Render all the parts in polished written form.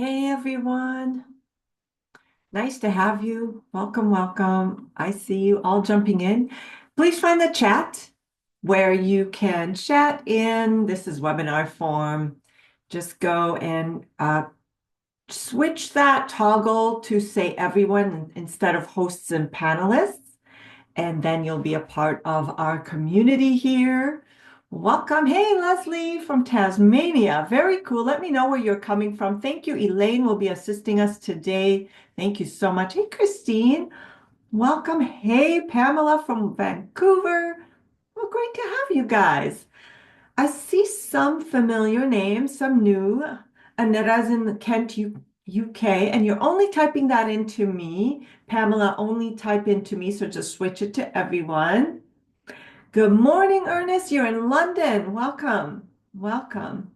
Hey everyone, nice to have you. Welcome, welcome. I see you all jumping in. Please find the chat where you can chat in. This is webinar form. Just go and switch that toggle to say everyone instead of hosts and panelists, and then you'll be a part of our community here. Welcome. Hey, Leslie from Tasmania. Very cool. Let me know where you're coming from. Thank you. Elaine will be assisting us today. Thank you so much. Hey, Christine. Welcome. Hey, Pamela from Vancouver. Well, great to have you guys. I see some familiar names, some new. Aneta's in Kent, UK, and you're only typing that into me. Pamela, only type into me, so just switch it to everyone. Good morning, Ernest. You're in London. Welcome. Welcome.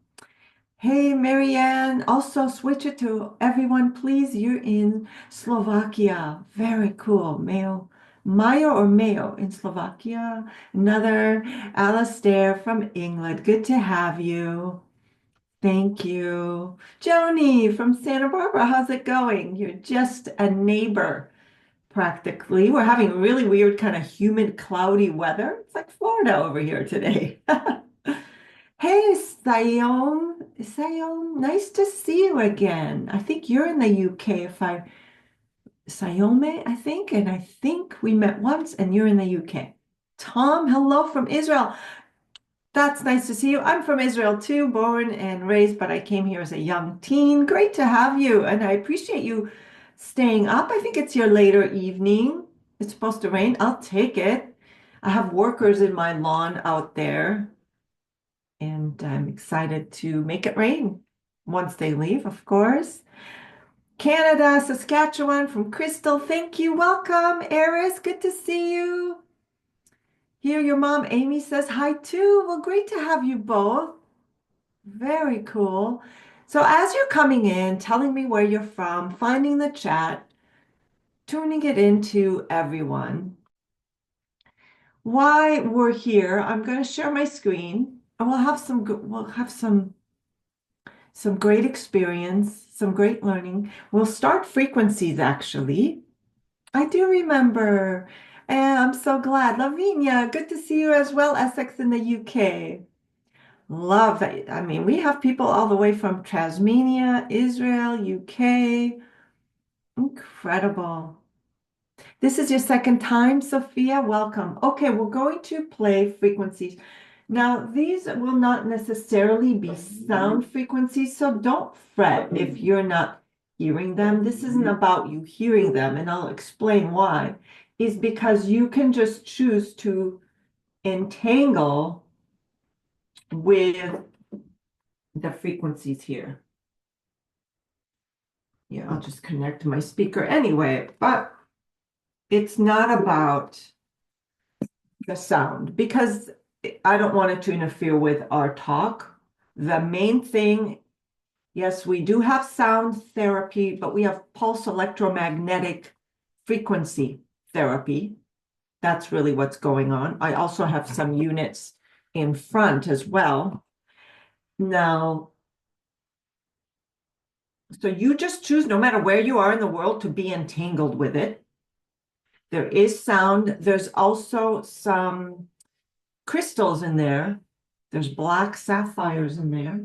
Hey, Marianne. Also, switch it to everyone, please. You're in Slovakia. Very cool. Mayo or Mayo in Slovakia. Another Alastair from England. Good to have you. Thank you. Joni from Santa Barbara. How's it going? You're just a neighbor practically. We're having really weird, kind of humid, cloudy weather. It's like Florida over here today. Hey, Sayom, nice to see you again. I think you're in the UK, Sayome, I think, and I think we met once and you're in the UK. Tom, hello from Israel. That's nice to see you. I'm from Israel too, born and raised, but I came here as a young teen. Great to have you, and I appreciate you staying up. I think it's your later evening. It's supposed to rain. I'll take it. I have workers in my lawn out there, and I'm excited to make it rain once they leave, of course. Canada, Saskatchewan from Crystal. Thank you. Welcome, Eris. Good to see you. Here, your mom, Amy, says hi too. Well, great to have you both. Very cool. So as you're coming in, telling me where you're from, finding the chat, tuning it into everyone. Why we're here, I'm going to share my screen and we'll have some great experience, some great learning. We'll start frequencies actually. I do remember. And I'm so glad. Lavinia, good to see you as well. Essex in the UK. Love that. I mean, we have people all the way from Tasmania, Israel, UK. Incredible. This is your second time, Sophia. Welcome. Okay, we're going to play frequencies. Now, these will not necessarily be sound frequencies, so don't fret if you're not hearing them. This isn't about you hearing them, and I'll explain why. Is because you can just choose to entangle with the frequencies here. Yeah, I'll just connect to my speaker anyway, but it's not about the sound because I don't want it to interfere with our talk. The main thing, yes, we do have sound therapy, but we have pulse electromagnetic frequency therapy. That's really what's going on. I also have some units in front as well. Now, so you just choose, no matter where you are in the world, to be entangled with it. There is sound. There's also some crystals in there. There's black sapphires in there.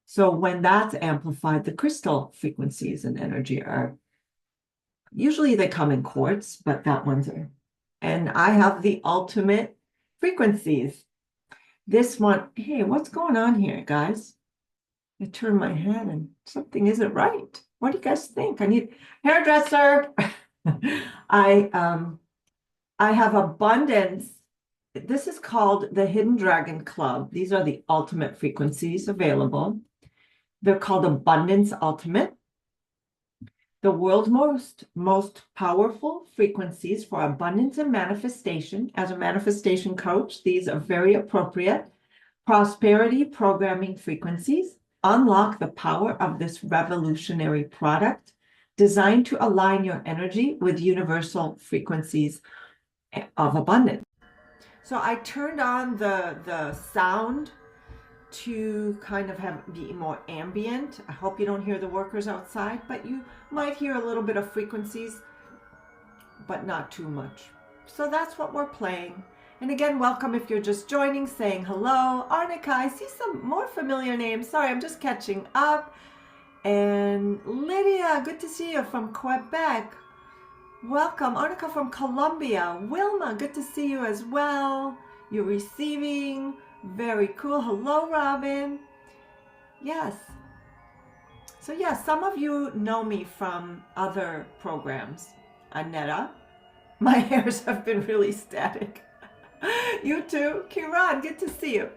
So when that's amplified, the crystal frequencies and energy are, usually they come in quartz, but that one's are. And I have the ultimate frequencies. This one, hey, what's going on here, guys? I turn my head and something isn't right. What do you guys think? I need hairdresser. I have abundance. This is called the Hidden Dragon Club. These are the ultimate frequencies available. They're called Abundance Ultimate. The world's most powerful frequencies for abundance and manifestation. As a manifestation coach, these are very appropriate. Prosperity programming frequencies. Unlock the power of this revolutionary product designed to align your energy with universal frequencies of abundance. So I turned on the sound to kind of be more ambient. I hope you don't hear the workers outside, but you might hear a little bit of frequencies, but not too much. So that's what we're playing. And again, welcome if you're just joining, saying hello. Arnica, I see some more familiar names. Sorry, I'm just catching up. And Lydia, good to see you from Quebec. Welcome. Arnica from Colombia. Wilma, good to see you as well. You're receiving. Very cool. Hello, Robin. Yes. So yeah, some of you know me from other programs. Aneta. My hairs have been really static. You too. Kiran, good to see you.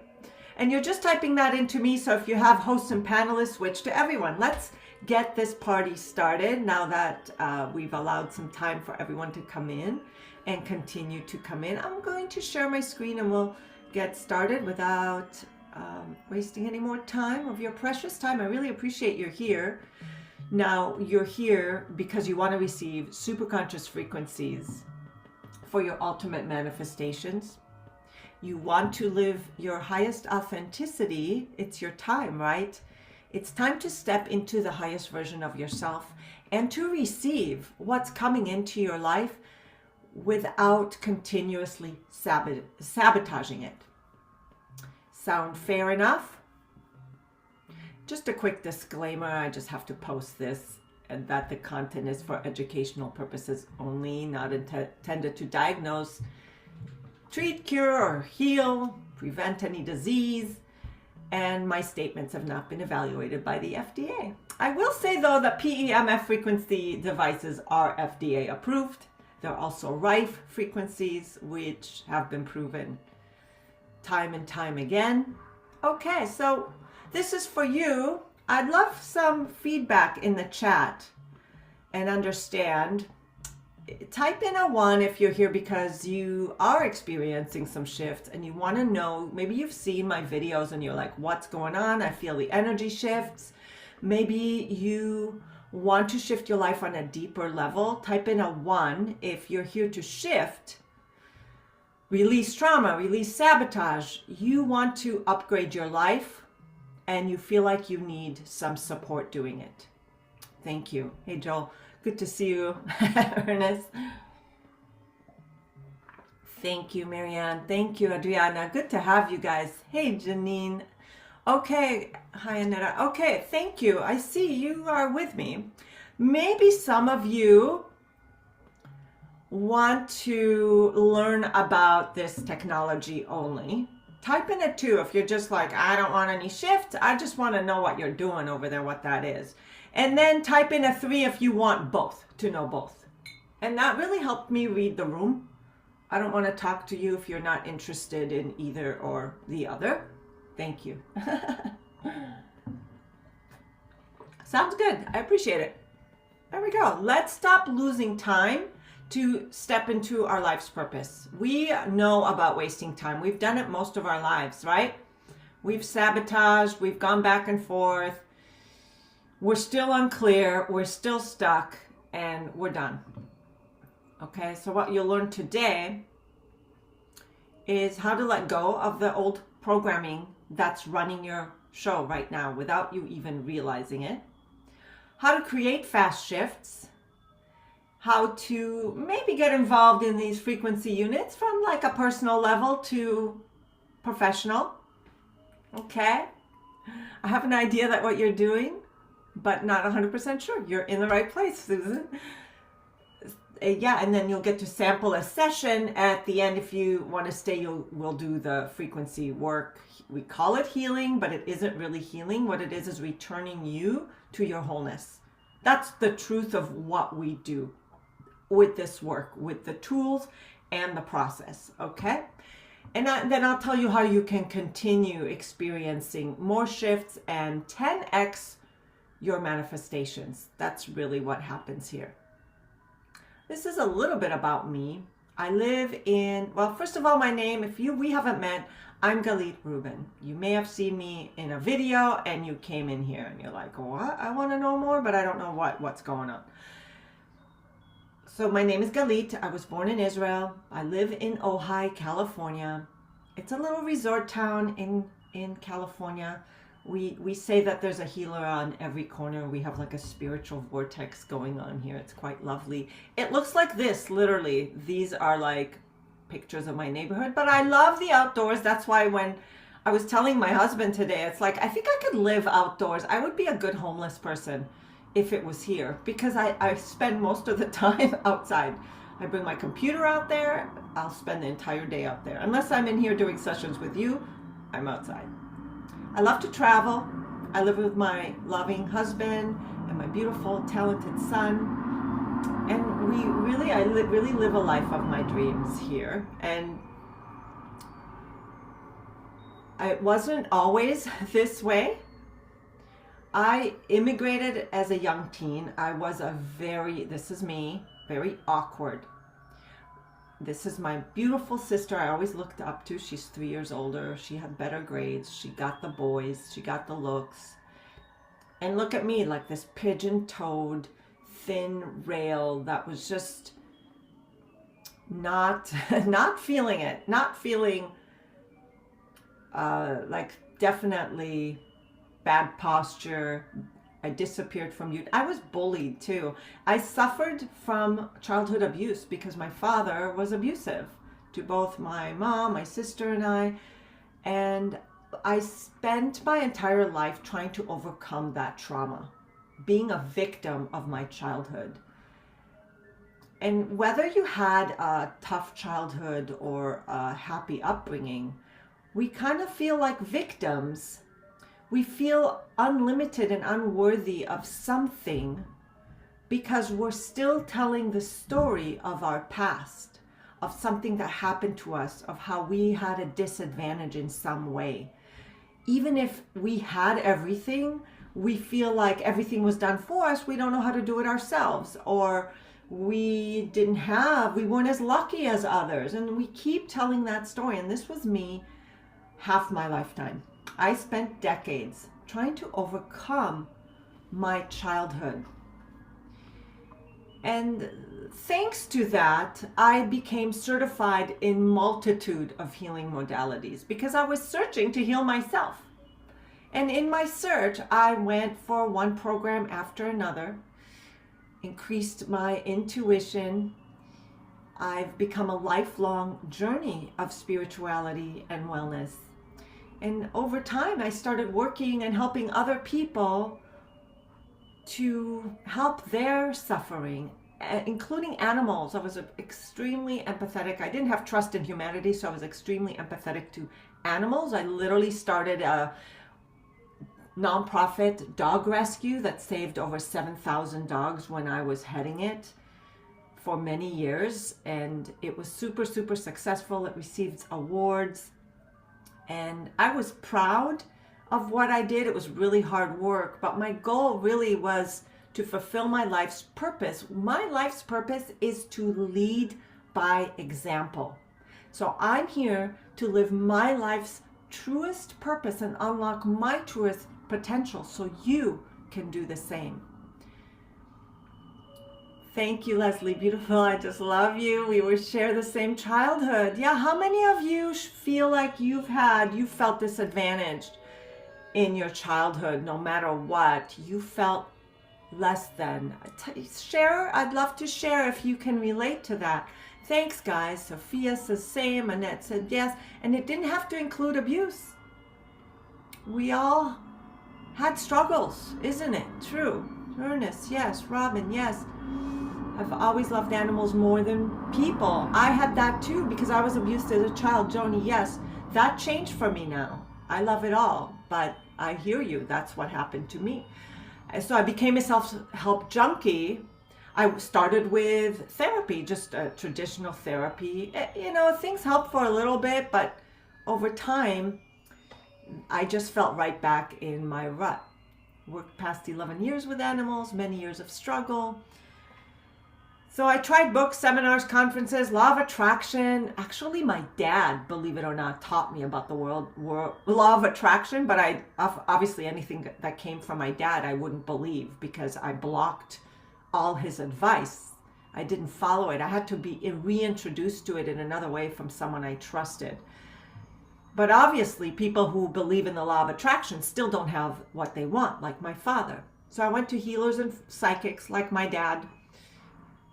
And you're just typing that into me, so if you have hosts and panelists, switch to everyone. Let's get this party started now that we've allowed some time for everyone to come in and continue to come in. I'm going to share my screen and we'll get started without wasting any more time of your precious time. I really appreciate you're here. Now, you're here because you want to receive superconscious frequencies for your ultimate manifestations. You want to live your highest authenticity. It's your time, right? It's time to step into the highest version of yourself and to receive what's coming into your life without continuously sabotaging it. Sound fair enough? Just a quick disclaimer, I just have to post this, and that the content is for educational purposes only, not intended to diagnose, treat, cure, or heal, prevent any disease, and my statements have not been evaluated by the FDA. I will say, though, that PEMF frequency devices are FDA approved. There are also Rife frequencies, which have been proven time and time again. Okay, so this is for you. I'd love some feedback in the chat and understand. Type in a 1 if you're here because you are experiencing some shifts and you want to know, maybe you've seen my videos and you're like, what's going on? I feel the energy shifts. Maybe you want to shift your life on a deeper level. Type in a 1 if you're here to shift, release trauma, release sabotage. You want to upgrade your life and you feel like you need some support doing it. Thank you. Hey, Joel. Good to see you, Ernest. Thank you, Marianne. Thank you, Adriana. Good to have you guys. Hey, Janine. Okay. Hi, Aneta. Okay, thank you. I see you are with me. Maybe some of you want to learn about this technology only. Type in a 2 if you're just like, I don't want any shift. I just want to know what you're doing over there, what that is. And then type in a 3 if you want both, to know both. And that really helped me read the room. I don't want to talk to you if you're not interested in either or the other. Thank you. Sounds good. I appreciate it. There we go. Let's stop losing time to step into our life's purpose. We know about wasting time. We've done it most of our lives, right? We've sabotaged. We've gone back and forth. We're still unclear, we're still stuck, and we're done. Okay, so what you'll learn today is how to let go of the old programming that's running your show right now without you even realizing it. How to create fast shifts. How to maybe get involved in these frequency units from like a personal level to professional. Okay, I have an idea that what you're doing, but not 100% sure. You're in the right place, Susan. Yeah, and then you'll get to sample a session at the end. If you want to stay, we'll do the frequency work. We call it healing, but it isn't really healing. What it is returning you to your wholeness. That's the truth of what we do with this work, with the tools and the process, okay? And then I'll tell you how you can continue experiencing more shifts and 10x your manifestations. That's really what happens here. This is a little bit about me. I live in, well, first of all, my name, we haven't met, I'm Galit Rubin. You may have seen me in a video and you came in here and you're like, what? I want to know more, but I don't know what's going on. So my name is Galit. I was born in Israel. I live in Ojai, California. It's a little resort town in California. We say that there's a healer on every corner. We have like a spiritual vortex going on here. It's quite lovely. It looks like this, literally. These are like pictures of my neighborhood, but I love the outdoors. That's why when I was telling my husband today, it's like, I think I could live outdoors. I would be a good homeless person if it was here, because I spend most of the time outside. I bring my computer out there. I'll spend the entire day out there. Unless I'm in here doing sessions with you, I'm outside. I love to travel. I live with my loving husband and my beautiful, talented son. And I really live a life of my dreams here. And it wasn't always this way. I immigrated as a young teen. I was this is me, very awkward. This is my beautiful sister I always looked up to. She's 3 years older. She had better grades. She got the boys. She got the looks. And look at me, like this pigeon-toed, thin rail that was just not feeling it. Not feeling like definitely bad posture. I disappeared from youth. I was bullied too. I suffered from childhood abuse because my father was abusive to both my mom, my sister, and I. And I spent my entire life trying to overcome that trauma, being a victim of my childhood. And whether you had a tough childhood or a happy upbringing, we kind of feel like victims. We feel unlimited and unworthy of something because we're still telling the story of our past, of something that happened to us, of how we had a disadvantage in some way. Even if we had everything, we feel like everything was done for us. We don't know how to do it ourselves, or we weren't as lucky as others. And we keep telling that story. And this was me half my lifetime. I spent decades trying to overcome my childhood. And thanks to that, I became certified in multitude of healing modalities because I was searching to heal myself. And in my search, I went for one program after another, increased my intuition. I've become a lifelong journey of spirituality and wellness. And over time, I started working and helping other people to help their suffering, including animals. I was extremely empathetic. I didn't have trust in humanity, so I was extremely empathetic to animals. I literally started a nonprofit dog rescue that saved over 7,000 dogs when I was heading it for many years. And it was super, super successful. It received awards. And I was proud of what I did. It was really hard work, but my goal really was to fulfill my life's purpose. My life's purpose is to lead by example. So I'm here to live my life's truest purpose and unlock my truest potential so you can do the same. Thank you, Leslie. Beautiful. I just love you. We will share the same childhood. Yeah, how many of you feel like you felt disadvantaged in your childhood, no matter what? You felt less than. Share. I'd love to share if you can relate to that. Thanks, guys. Sophia says same. Annette said yes. And it didn't have to include abuse. We all had struggles, isn't it? True. Ernest, yes. Robin, yes. I've always loved animals more than people. I had that too because I was abused as a child. Joni, yes. That changed for me now. I love it all, but I hear you. That's what happened to me. So I became a self-help junkie. I started with therapy, just traditional therapy. You know, things helped for a little bit, but over time, I just felt right back in my rut. Worked past 11 years with animals, many years of struggle. So I tried books, seminars, conferences, law of attraction. Actually, my dad, believe it or not, taught me about the law of attraction, but obviously anything that came from my dad, I wouldn't believe because I blocked all his advice. I didn't follow it. I had to be reintroduced to it in another way from someone I trusted. But obviously, people who believe in the law of attraction still don't have what they want, like my father. So I went to healers and psychics like my dad.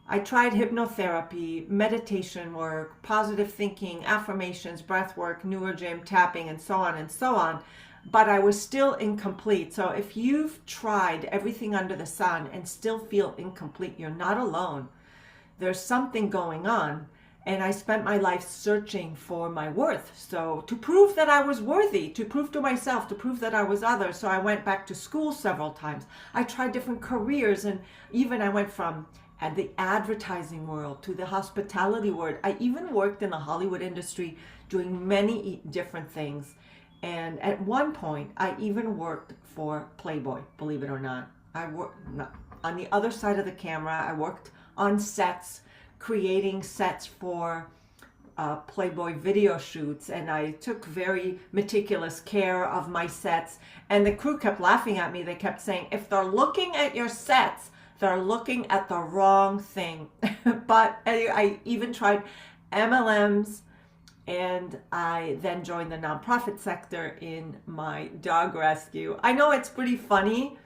I tried hypnotherapy, meditation work, positive thinking, affirmations, breath work, newer gym, tapping, and so on and so on. But I was still incomplete. So if you've tried everything under the sun and still feel incomplete, you're not alone. There's something going on. And I spent my life searching for my worth. So to prove that I was worthy, to prove to myself, to prove that I was others. So I went back to school several times. I tried different careers, and even I went from the advertising world to the hospitality world. I even worked in the Hollywood industry doing many different things. And at one point, I even worked for Playboy, believe it or not. I worked on the other side of the camera. I worked on sets, creating sets for Playboy video shoots, and I took very meticulous care of my sets. And the crew kept laughing at me. They kept saying, if they're looking at your sets, they're looking at the wrong thing. But I even tried MLMs, and I then joined the nonprofit sector in my dog rescue. I know it's pretty funny.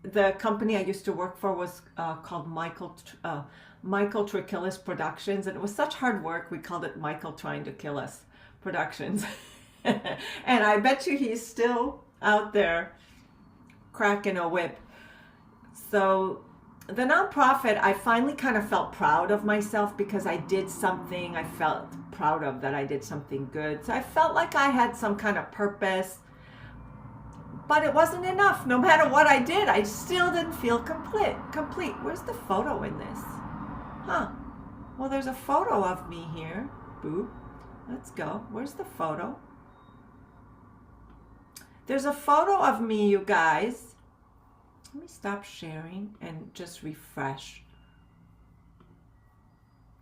The company I used to work for was called Michael Trachillis Productions, and it was such hard work. We called it Michael Trying to Kill Us Productions. And I bet you he's still out there cracking a whip. So the nonprofit, I finally kind of felt proud of myself because I did something I felt proud of, that I did something good. So I felt like I had some kind of purpose, but it wasn't enough. No matter what I did, I still didn't feel complete. Where's the photo in this? Huh. Well, there's a photo of me here. Boop. Let's go. Where's the photo? There's a photo of me, you guys. Let me stop sharing and just refresh.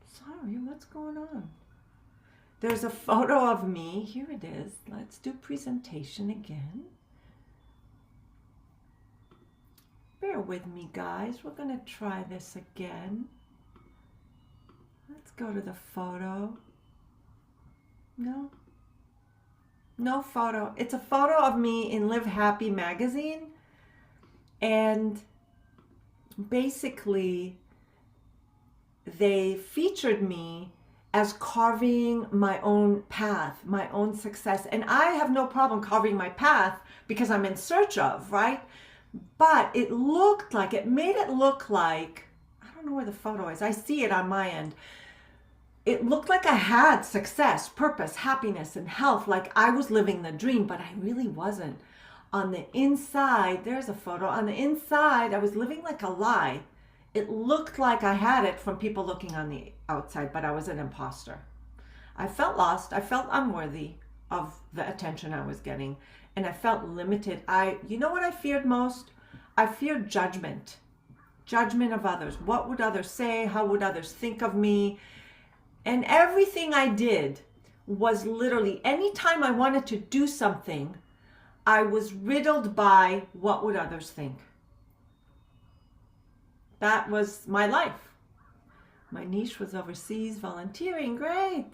Sorry, what's going on? There's a photo of me. Here it is. Let's do presentation again. Bear with me, guys. We're going to try this again. Let's go to the photo. No photo. It's a photo of me in Live Happy magazine. And basically, they featured me as carving my own path, my own success. And I have no problem carving my path because I'm in search of, right? But it made it look like, I don't know where the photo is. I see it on my end. It looked like I had success, purpose, happiness, and health, like I was living the dream, but I really wasn't. On the inside, there's a photo. On the inside, I was living like a lie. It looked like I had it from people looking on the outside, but I was an imposter. I felt lost. I felt unworthy of the attention I was getting, and I felt limited. You know what I feared most? I feared judgment of others. What would others say? How would others think of me? And everything I did was literally, anytime I wanted to do something, I was riddled by what would others think. That was my life. My niche was overseas volunteering. Great.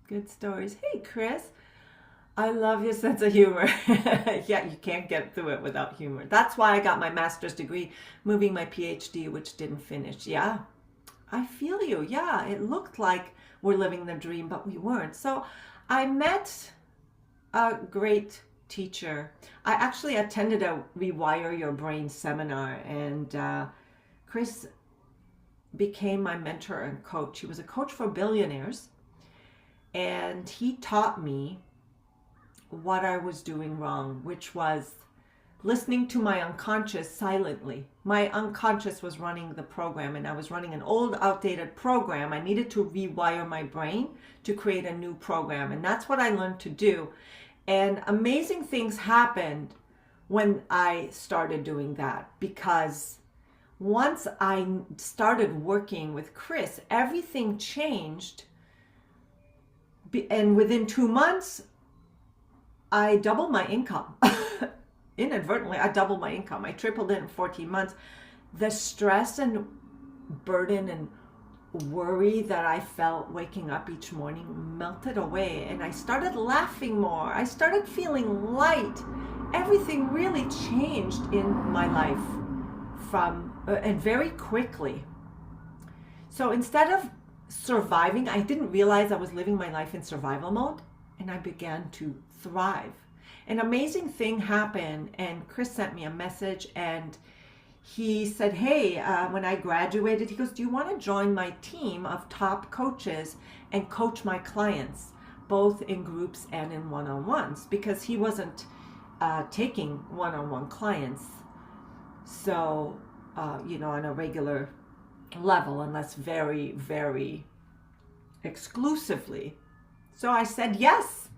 Good stories. Hey, Chris. I love your sense of humor. Yeah, you can't get through it without humor. That's why I got my master's degree, moving my PhD, which didn't finish. Yeah, I feel you. Yeah, it looked like we're living the dream, but we weren't. So I met a great teacher. I actually attended a Rewire Your Brain seminar, and Chris became my mentor and coach. He was a coach for billionaires, and he taught me what I was doing wrong, which was listening to my unconscious silently. My unconscious was running the program, and I was running an old, outdated program. I needed to rewire my brain to create a new program, and that's what I learned to do. And amazing things happened when I started doing that, because once I started working with Chris, everything changed. And within 2 months, I doubled my income. Inadvertently, I doubled my income. I tripled it in 14 months. The stress and burden and worry that I felt waking up each morning melted away, and I started laughing more. I started feeling light. Everything really changed in my life and very quickly. So instead of surviving, I didn't realize I was living my life in survival mode, and I began to thrive. An amazing thing happened, and Chris sent me a message, and he said, hey, when I graduated, he goes, do you want to join my team of top coaches and coach my clients, both in groups and in one-on-ones? Because he wasn't taking one-on-one clients, so, on a regular level, unless very, very exclusively. So I said yes.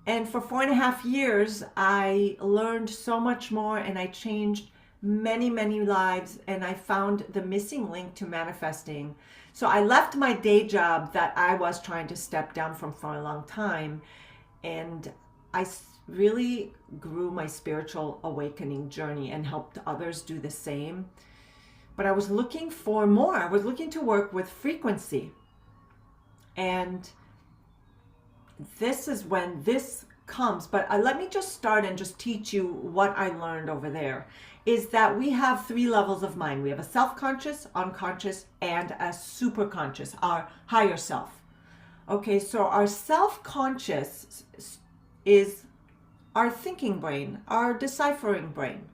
And for 4.5 years, I learned so much more, and I changed many, many lives, and I found the missing link to manifesting. So I left my day job that I was trying to step down from for a long time, and I really grew my spiritual awakening journey and helped others do the same. But I was looking for more. I was looking to work with frequency. And this is when this comes. But let me just start and just teach you what I learned over there. Is that we have 3 levels of mind. We have a self-conscious, unconscious, and a superconscious, our higher self. Okay, so our self-conscious is our thinking brain, our deciphering brain.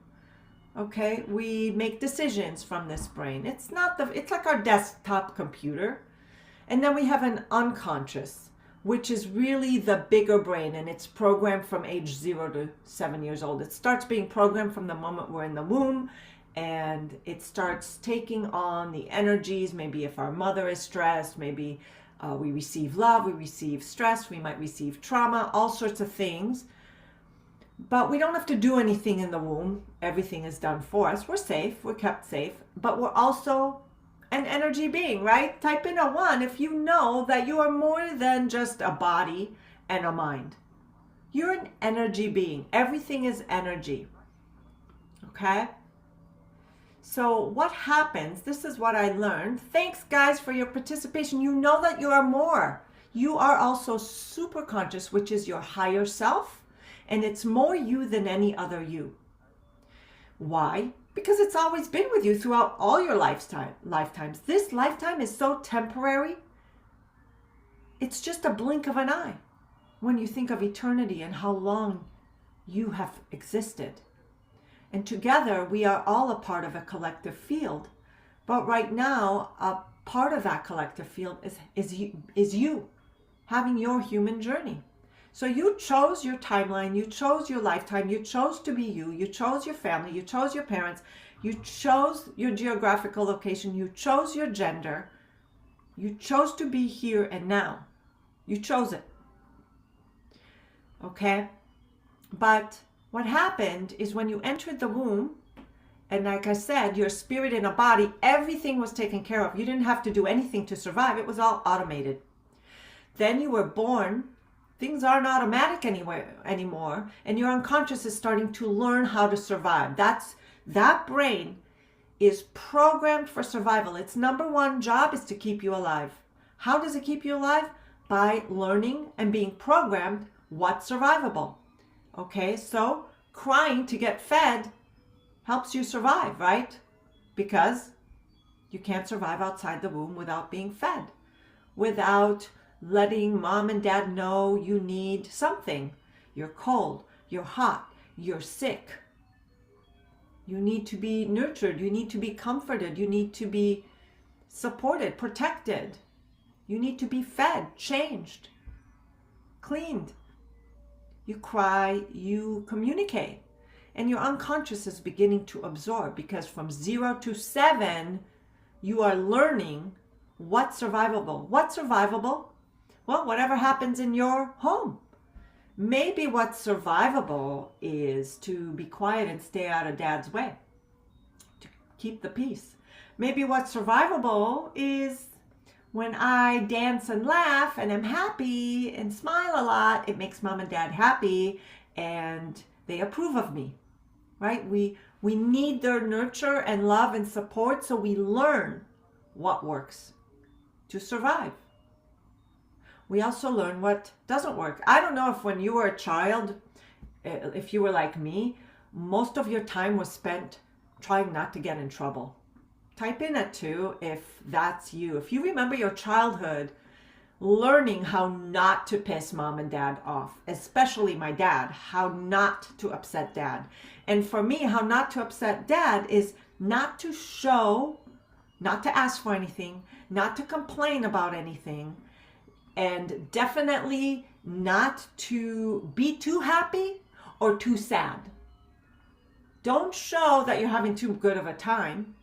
Okay, we make decisions from this brain. It's like our desktop computer. And then we have an unconscious, which is really the bigger brain, and it's programmed from age 0 to 7 years old. It starts being programmed from the moment we're in the womb, and it starts taking on the energies. Maybe if our mother is stressed, maybe we receive love, we receive stress, we might receive trauma, all sorts of things. But we don't have to do anything in the womb. Everything is done for us. We're safe, we're kept safe, but we're also an energy being, right? Type in a 1 if you know that you are more than just a body and a mind. You're an energy being. Everything is energy. Okay? So what happens, this is what I learned. Thanks, guys, for your participation. You know that you are more. You are also super conscious, which is your higher self, and it's more you than any other you. Why? Because it's always been with you throughout all your lifetimes. This lifetime is so temporary. It's just a blink of an eye when you think of eternity and how long you have existed. And together we are all a part of a collective field. But right now, a part of that collective field is you having your human journey. So you chose your timeline, you chose your lifetime, you chose to be you chose your family, you chose your parents, you chose your geographical location, you chose your gender, you chose to be here and now. You chose it. Okay? But what happened is when you entered the womb, and like I said, your spirit in a body, everything was taken care of. You didn't have to do anything to survive. It was all automated. Then you were born. Things aren't automatic anymore, and your unconscious is starting to learn how to survive. That brain is programmed for survival. Its number 1 job is to keep you alive. How does it keep you alive? By learning and being programmed what's survivable. Okay, so crying to get fed helps you survive, right? Because you can't survive outside the womb without being fed, without letting mom and dad know you need something. You're cold, you're hot, you're sick. You need to be nurtured, you need to be comforted, you need to be supported, protected. You need to be fed, changed, cleaned. You cry, you communicate. And your unconscious is beginning to absorb, because from 0 to 7, you are learning what's survivable. What's survivable? Well, whatever happens in your home. Maybe what's survivable is to be quiet and stay out of dad's way, to keep the peace. Maybe what's survivable is when I dance and laugh and I'm happy and smile a lot, it makes mom and dad happy and they approve of me, right? We need their nurture and love and support, so we learn what works to survive. We also learn what doesn't work. I don't know if when you were a child, if you were like me, most of your time was spent trying not to get in trouble. Type in at 2 if that's you. If you remember your childhood, learning how not to piss mom and dad off, especially my dad, how not to upset dad. And for me, how not to upset dad is not to show, not to ask for anything, not to complain about anything, and definitely not to be too happy or too sad. Don't show that you're having too good of a time,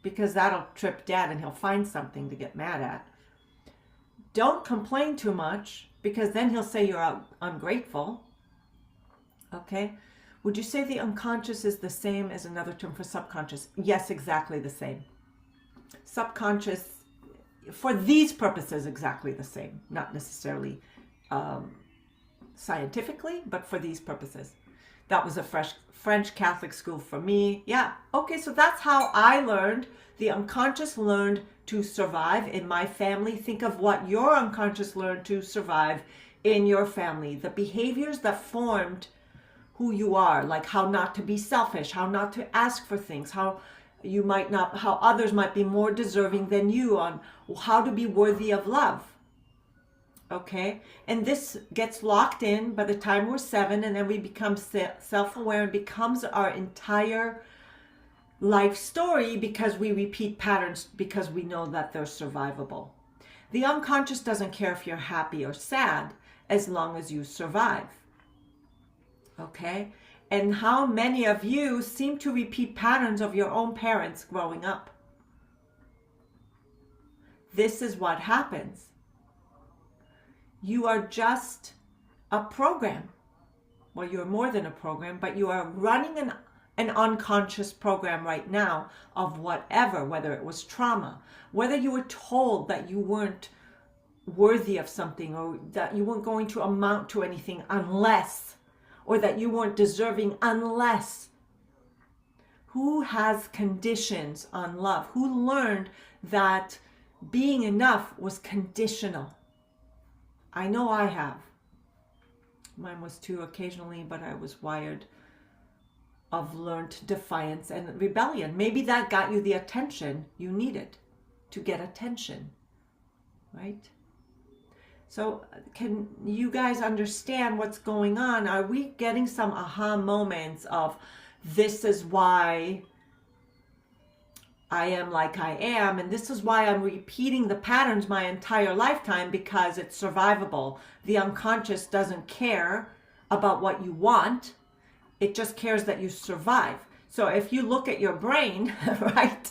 because that'll trip dad and he'll find something to get mad at. Don't complain too much, because then he'll say you're ungrateful. Okay? Would you say the unconscious is the same as another term for subconscious? Yes, exactly the same. Subconscious, for these purposes, exactly the same. Not necessarily scientifically, but for these purposes. That was a French Catholic school for me. Yeah, okay, so that's how I learned. The unconscious learned to survive in my family. Think of what your unconscious learned to survive in your family. The behaviors that formed who you are, like how not to be selfish, how not to ask for things, how you might not, how others might be more deserving than you, on how to be worthy of love. Okay, and this gets locked in by the time we're 7, and then we become self-aware and becomes our entire life story, because we repeat patterns because we know that they're survivable. The unconscious doesn't care if you're happy or sad as long as you survive. Okay, and how many of you seem to repeat patterns of your own parents growing up? This is what happens. You are just a program. Well, you're more than a program, but you are running an unconscious program right now of whatever, whether it was trauma, whether you were told that you weren't worthy of something, or that you weren't going to amount to anything unless, or that you weren't deserving unless. Who has conditions on love? Who learned that being enough was conditional? I know I have. Mine was too occasionally, but I was wired of learned defiance and rebellion. Maybe that got you the attention you needed to get attention, right? So can you guys understand what's going on? Are we getting some aha moments of, this is why I am like I am, and this is why I'm repeating the patterns my entire lifetime, because it's survivable. The unconscious doesn't care about what you want. It just cares that you survive. So if you look at your brain, right,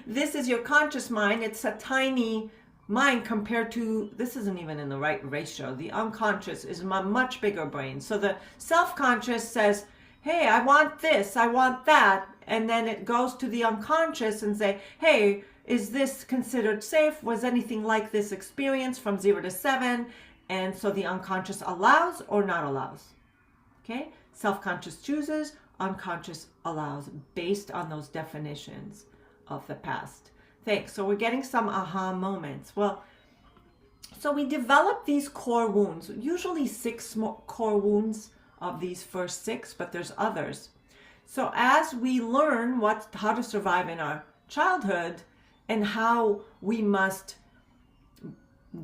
this is your conscious mind. It's a tiny mind compared to, this isn't even in the right ratio. The unconscious is a much bigger brain. So the self-conscious says, hey, I want this, I want that. And then it goes to the unconscious and say, hey, is this considered safe? Was anything like this experience from 0 to 7? And so the unconscious allows or not allows. Okay? Self-conscious chooses, unconscious allows, based on those definitions of the past. Thanks. So we're getting some aha moments. Well, so we develop these core wounds, usually 6 core wounds of these first 6, but there's others. So as we learn how to survive in our childhood and how we must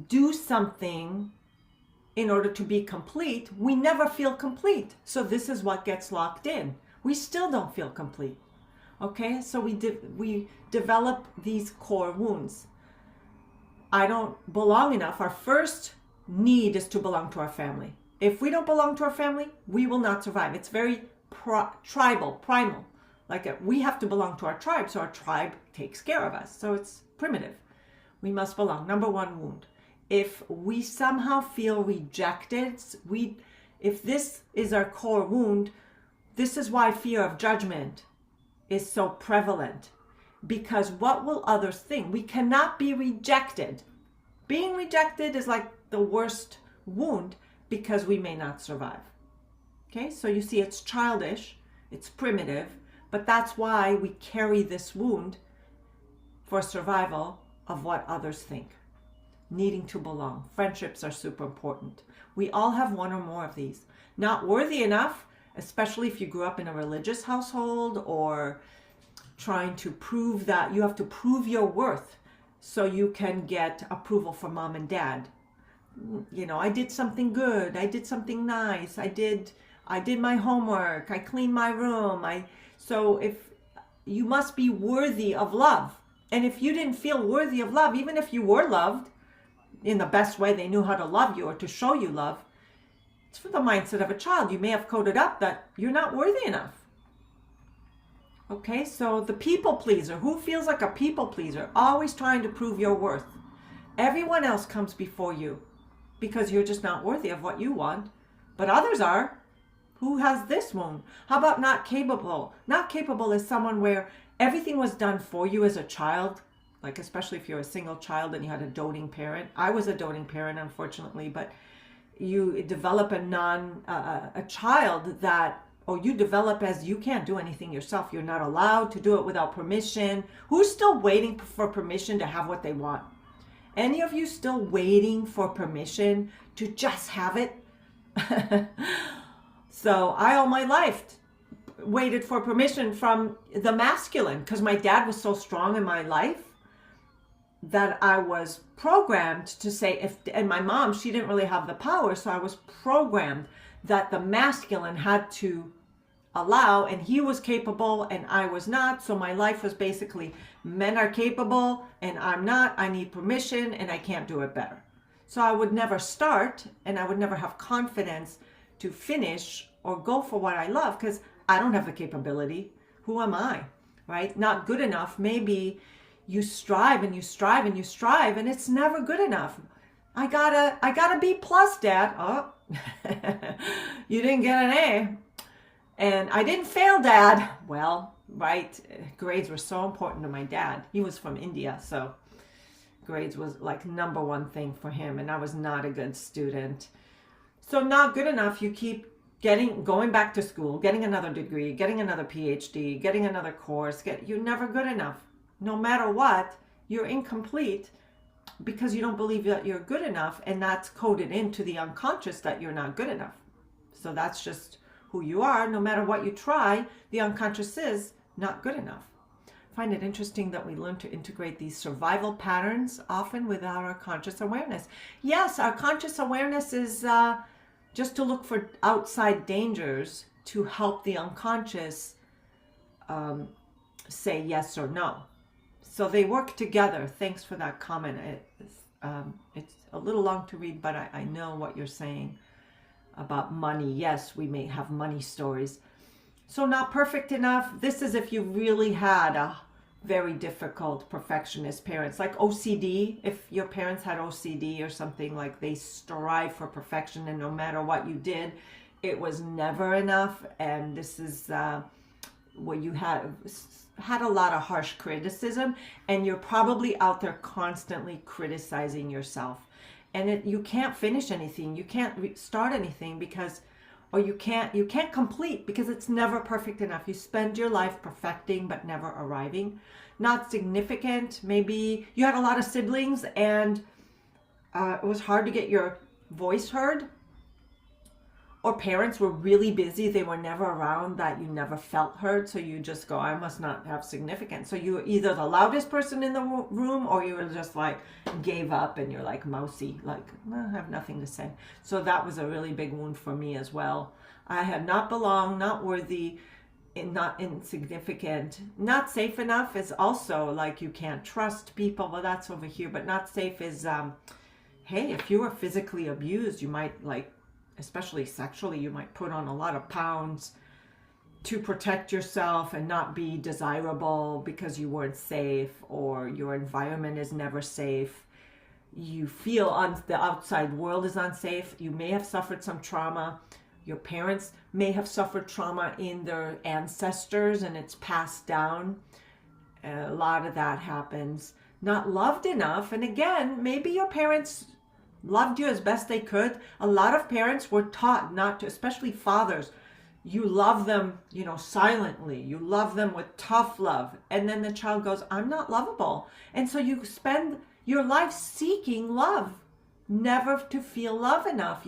do something in order to be complete, we never feel complete. So this is what gets locked in. We still don't feel complete. Okay, so we develop these core wounds. I don't belong enough. Our first need is to belong to our family. If we don't belong to our family, we will not survive. It's very tribal, primal. Like we have to belong to our tribe, so our tribe takes care of us. So it's primitive. We must belong. Number 1 wound. If we somehow feel rejected, if this is our core wound, this is why fear of judgment is so prevalent. Because what will others think? We cannot be rejected. Being rejected is like the worst wound, because we may not survive. Okay, so you see, it's childish, it's primitive, but that's why we carry this wound for survival of what others think, needing to belong. Friendships are super important. We all have one or more of these. Not worthy enough, especially if you grew up in a religious household, or trying to prove that you have to prove your worth so you can get approval from mom and dad. You know, I did something good, I did something nice, I did my homework, I cleaned my room. So if you must be worthy of love. And if you didn't feel worthy of love, even if you were loved in the best way they knew how to love you or to show you love, it's from the mindset of a child. You may have coded up that you're not worthy enough. Okay, so the people pleaser, who feels like a people pleaser, always trying to prove your worth. Everyone else comes before you because you're just not worthy of what you want, but others are. Who has this wound? How about not capable? Not capable is someone where everything was done for you as a child, like especially if you're a single child and you had a doting parent. I was a doting parent, unfortunately, but you develop a child that, or you develop as you can't do anything yourself. You're not allowed to do it without permission. Who's still waiting for permission to have what they want? Any of you still waiting for permission to just have it? So I all my life waited for permission from the masculine, because my dad was so strong in my life that I was programmed to say, and my mom, she didn't really have the power, so I was programmed that the masculine had to allow, and he was capable and I was not. So my life was basically, men are capable and I'm not. I need permission and I can't do it better. So I would never start, and I would never have confidence to finish or go for what I love, because I don't have the capability. Who am I, right? Not good enough. Maybe you strive and you strive and you strive and it's never good enough. I got a B plus, Dad. Oh, you didn't get an A. And I didn't fail, Dad. Well, right. Grades were so important to my dad. He was from India, so grades was like number one thing for him. And I was not a good student. So not good enough. You keep going back to school, getting another degree, getting another PhD, getting another course. You're never good enough. No matter what, you're incomplete because you don't believe that you're good enough. And that's coded into the unconscious that you're not good enough. So that's just who you are. No matter what you try, the unconscious is not good enough. I find it interesting that we learn to integrate these survival patterns often without our conscious awareness. Yes, our conscious awareness is just to look for outside dangers to help the unconscious say yes or no. So they work together. Thanks for that comment. It's a little long to read, but I know what you're saying about money. Yes, we may have money stories. So not perfect enough. This is if you really had a very difficult perfectionist parents, like OCD. If your parents had OCD or something, like they strive for perfection, and no matter what you did, it was never enough. And this is where you had a lot of harsh criticism, and you're probably out there constantly criticizing yourself. And you can't finish anything. You can't start anything because, or you can't complete because it's never perfect enough. You spend your life perfecting but never arriving. Not significant. Maybe you had a lot of siblings and it was hard to get your voice heard. Or parents were really busy. They were never around, that you never felt heard. So you just go, I must not have significance. So you were either the loudest person in the room, or you were just like gave up and you're like mousy, like I have nothing to say. So that was a really big wound for me as well. I had not belonged, not worthy, not insignificant. Not safe enough is also like you can't trust people. Well, that's over here. But not safe is, hey, if you were physically abused, you might especially sexually, you might put on a lot of pounds to protect yourself and not be desirable because you weren't safe, or your environment is never safe. You feel the outside world is unsafe. You may have suffered some trauma. Your parents may have suffered trauma in their ancestors and it's passed down. A lot of that happens. Not loved enough. And again, maybe your parents loved you as best they could. A lot of parents were taught not to, especially fathers, you love them, you know, silently. You love them with tough love. And then the child goes, I'm not lovable. And so you spend your life seeking love, never to feel love enough.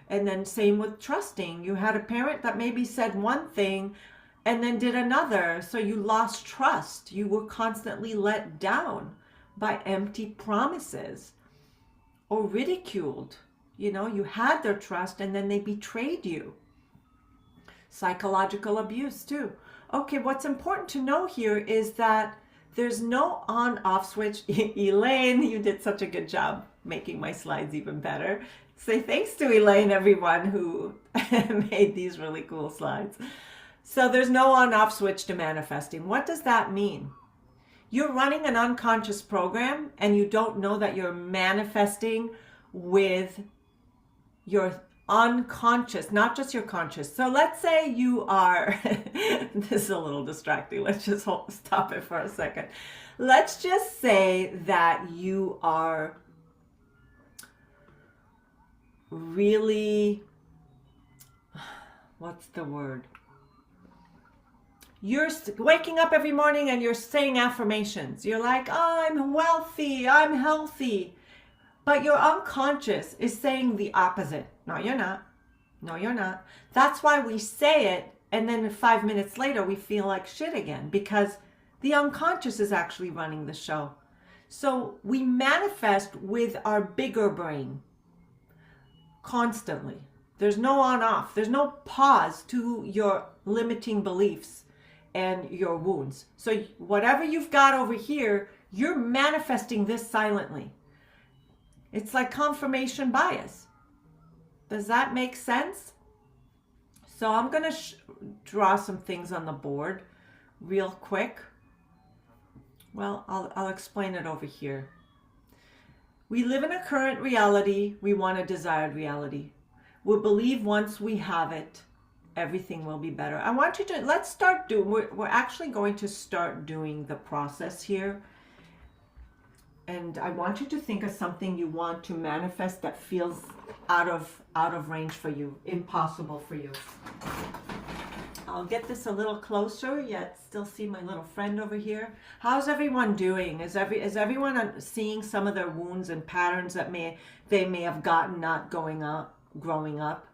And then same with trusting. You had a parent that maybe said one thing and then did another. So you lost trust. You were constantly let down by empty promises or ridiculed. You know, you had their trust and then they betrayed you. Psychological abuse too. Okay, what's important to know here is that there's no on-off switch. Elaine, you did such a good job making my slides even better. Say thanks to Elaine, everyone who made these really cool slides. So there's no on-off switch to manifesting. What does that mean? You're running an unconscious program and you don't know that you're manifesting with your unconscious, not just your conscious. So let's say you are, this is a little distracting. Let's just stop it for a second. Let's just say that you are really, what's the word? You're waking up every morning and you're saying affirmations. You're like, oh, I'm wealthy, I'm healthy. But your unconscious is saying the opposite. No, you're not. No, you're not. That's why we say it, and then 5 minutes later we feel like shit again, because the unconscious is actually running the show. So we manifest with our bigger brain constantly. There's no on-off. There's no pause to your limiting beliefs and your wounds. So whatever you've got over here, you're manifesting this silently. It's like confirmation bias. Does that make sense? So I'm going to draw some things on the board real quick. Well, I'll explain it over here. We live in a current reality. We want a desired reality. We believe once we have it, everything will be better. I want you to, let's start doing, we're actually going to start doing the process here. And I want you to think of something you want to manifest that feels out of range for you, impossible for you. I'll get this a little closer, yet still see my little friend over here. How's everyone doing? Is everyone seeing some of their wounds and patterns that they may have gotten not growing up?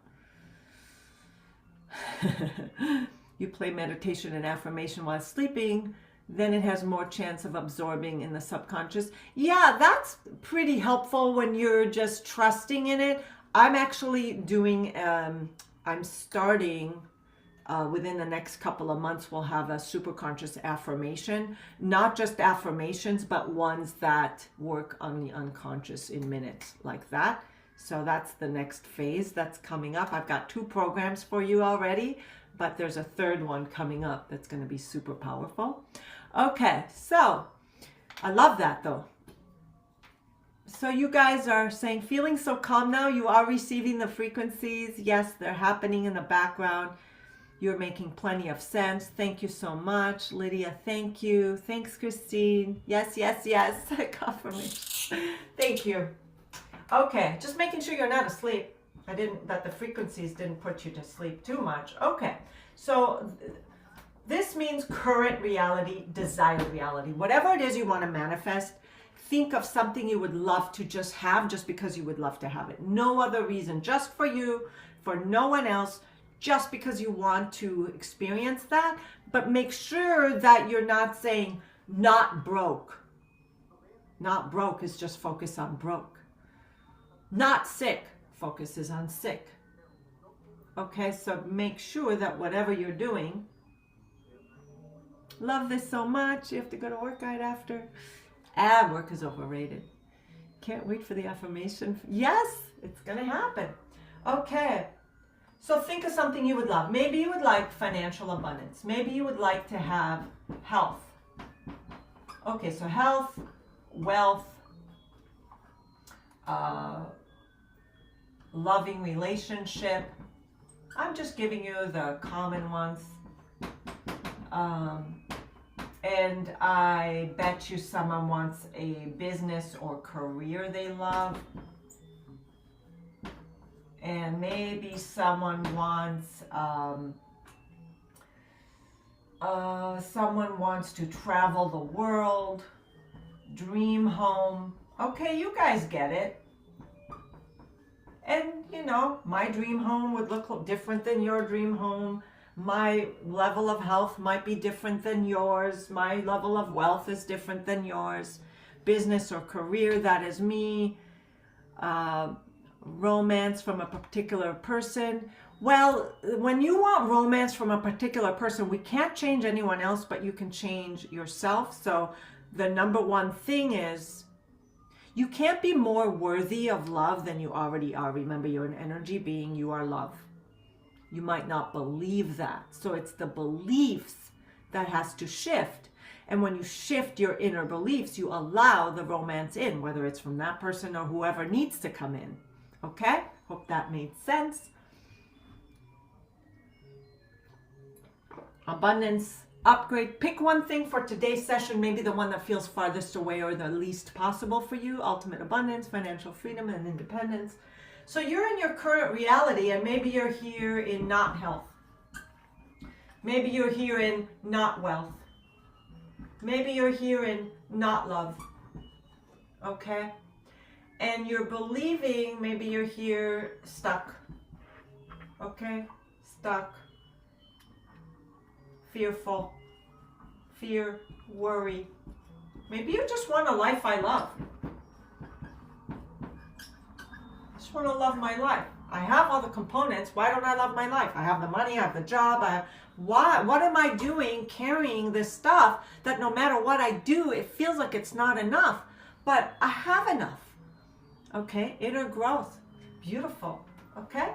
You play meditation and affirmation while sleeping, then it has more chance of absorbing in the subconscious. Yeah, that's pretty helpful when you're just trusting in it. I'm actually doing, I'm starting within the next couple of months, we'll have a superconscious affirmation. Not just affirmations, but ones that work on the unconscious in minutes like that. So that's the next phase that's coming up. I've got 2 programs for you already, but there's a 3rd one coming up that's going to be super powerful. Okay, so I love that though. So you guys are saying, feeling so calm now, you are receiving the frequencies. Yes, they're happening in the background. You're making plenty of sense. Thank you so much. Lydia, thank you. Thanks, Christine. Yes, yes, yes. Confirmation. Thank you. Okay, just making sure you're not asleep. That the frequencies didn't put you to sleep too much. Okay, so this means current reality, desired reality. Whatever it is you want to manifest, think of something you would love to just have just because you would love to have it. No other reason, just for you, for no one else, just because you want to experience that. But make sure that you're not saying not broke. Not broke is just focus on broke. Not sick, focus is on sick. Okay, so make sure that whatever you're doing, love this so much, you have to go to work right after. Work is overrated. Can't wait for the affirmation. Yes, it's gonna happen. Okay, so think of something you would love. Maybe you would like financial abundance. Maybe you would like to have health. Okay, so health, wealth, loving relationship. I'm just giving you the common ones. And I bet you someone wants a business or career they love. And maybe someone wants Someone wants to travel the world, dream home. Okay, you guys get it. And, you know, my dream home would look different than your dream home. My level of health might be different than yours. My level of wealth is different than yours. Business or career, that is me. Romance from a particular person. Well, when you want romance from a particular person, we can't change anyone else, but you can change yourself. So the number one thing is you can't be more worthy of love than you already are. Remember, you're an energy being, you are love. You might not believe that. So it's the beliefs that has to shift. And when you shift your inner beliefs, you allow the romance in, whether it's from that person or whoever needs to come in. Okay? Hope that made sense. Abundance, upgrade. Pick one thing for today's session, maybe the one that feels farthest away or the least possible for you. Ultimate abundance, financial freedom, and independence. So you're in your current reality, and maybe you're here in not health. Maybe you're here in not wealth. Maybe you're here in not love. Okay? And you're believing maybe you're here stuck. Okay? Stuck. Fearful. Fear, worry. Maybe you just want a life I love. I just want to love my life. I have all the components. Why don't I love my life? I have the money, I have the job. What am I doing carrying this stuff that no matter what I do, it feels like it's not enough, but I have enough. Okay, inner growth. Beautiful. Okay?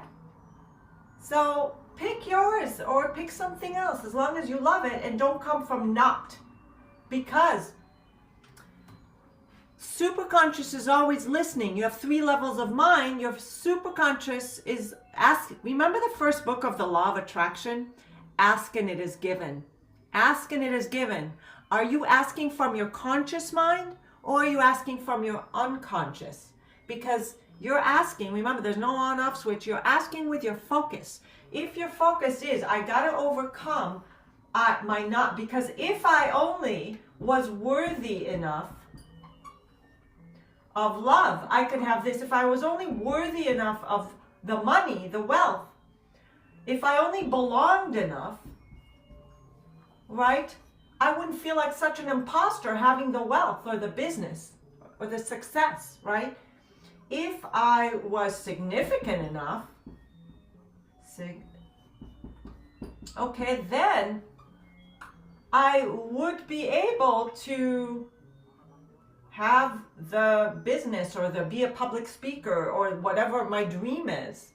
So pick yours or pick something else as long as you love it and don't come from not. Because superconscious is always listening. You have 3 levels of mind. Your superconscious is asking. Remember the first book of the Law of Attraction? Ask and it is given. Ask and it is given. Are you asking from your conscious mind or are you asking from your unconscious? Because you're asking, remember there's no on-off switch, you're asking with your focus. If your focus is, I gotta overcome my not, because if I only was worthy enough of love, I could have this. If I was only worthy enough of the money, the wealth, if I only belonged enough, right, I wouldn't feel like such an imposter having the wealth or the business or the success, right? If I was significant enough, okay, then I would be able to have the business or be a public speaker or whatever my dream is,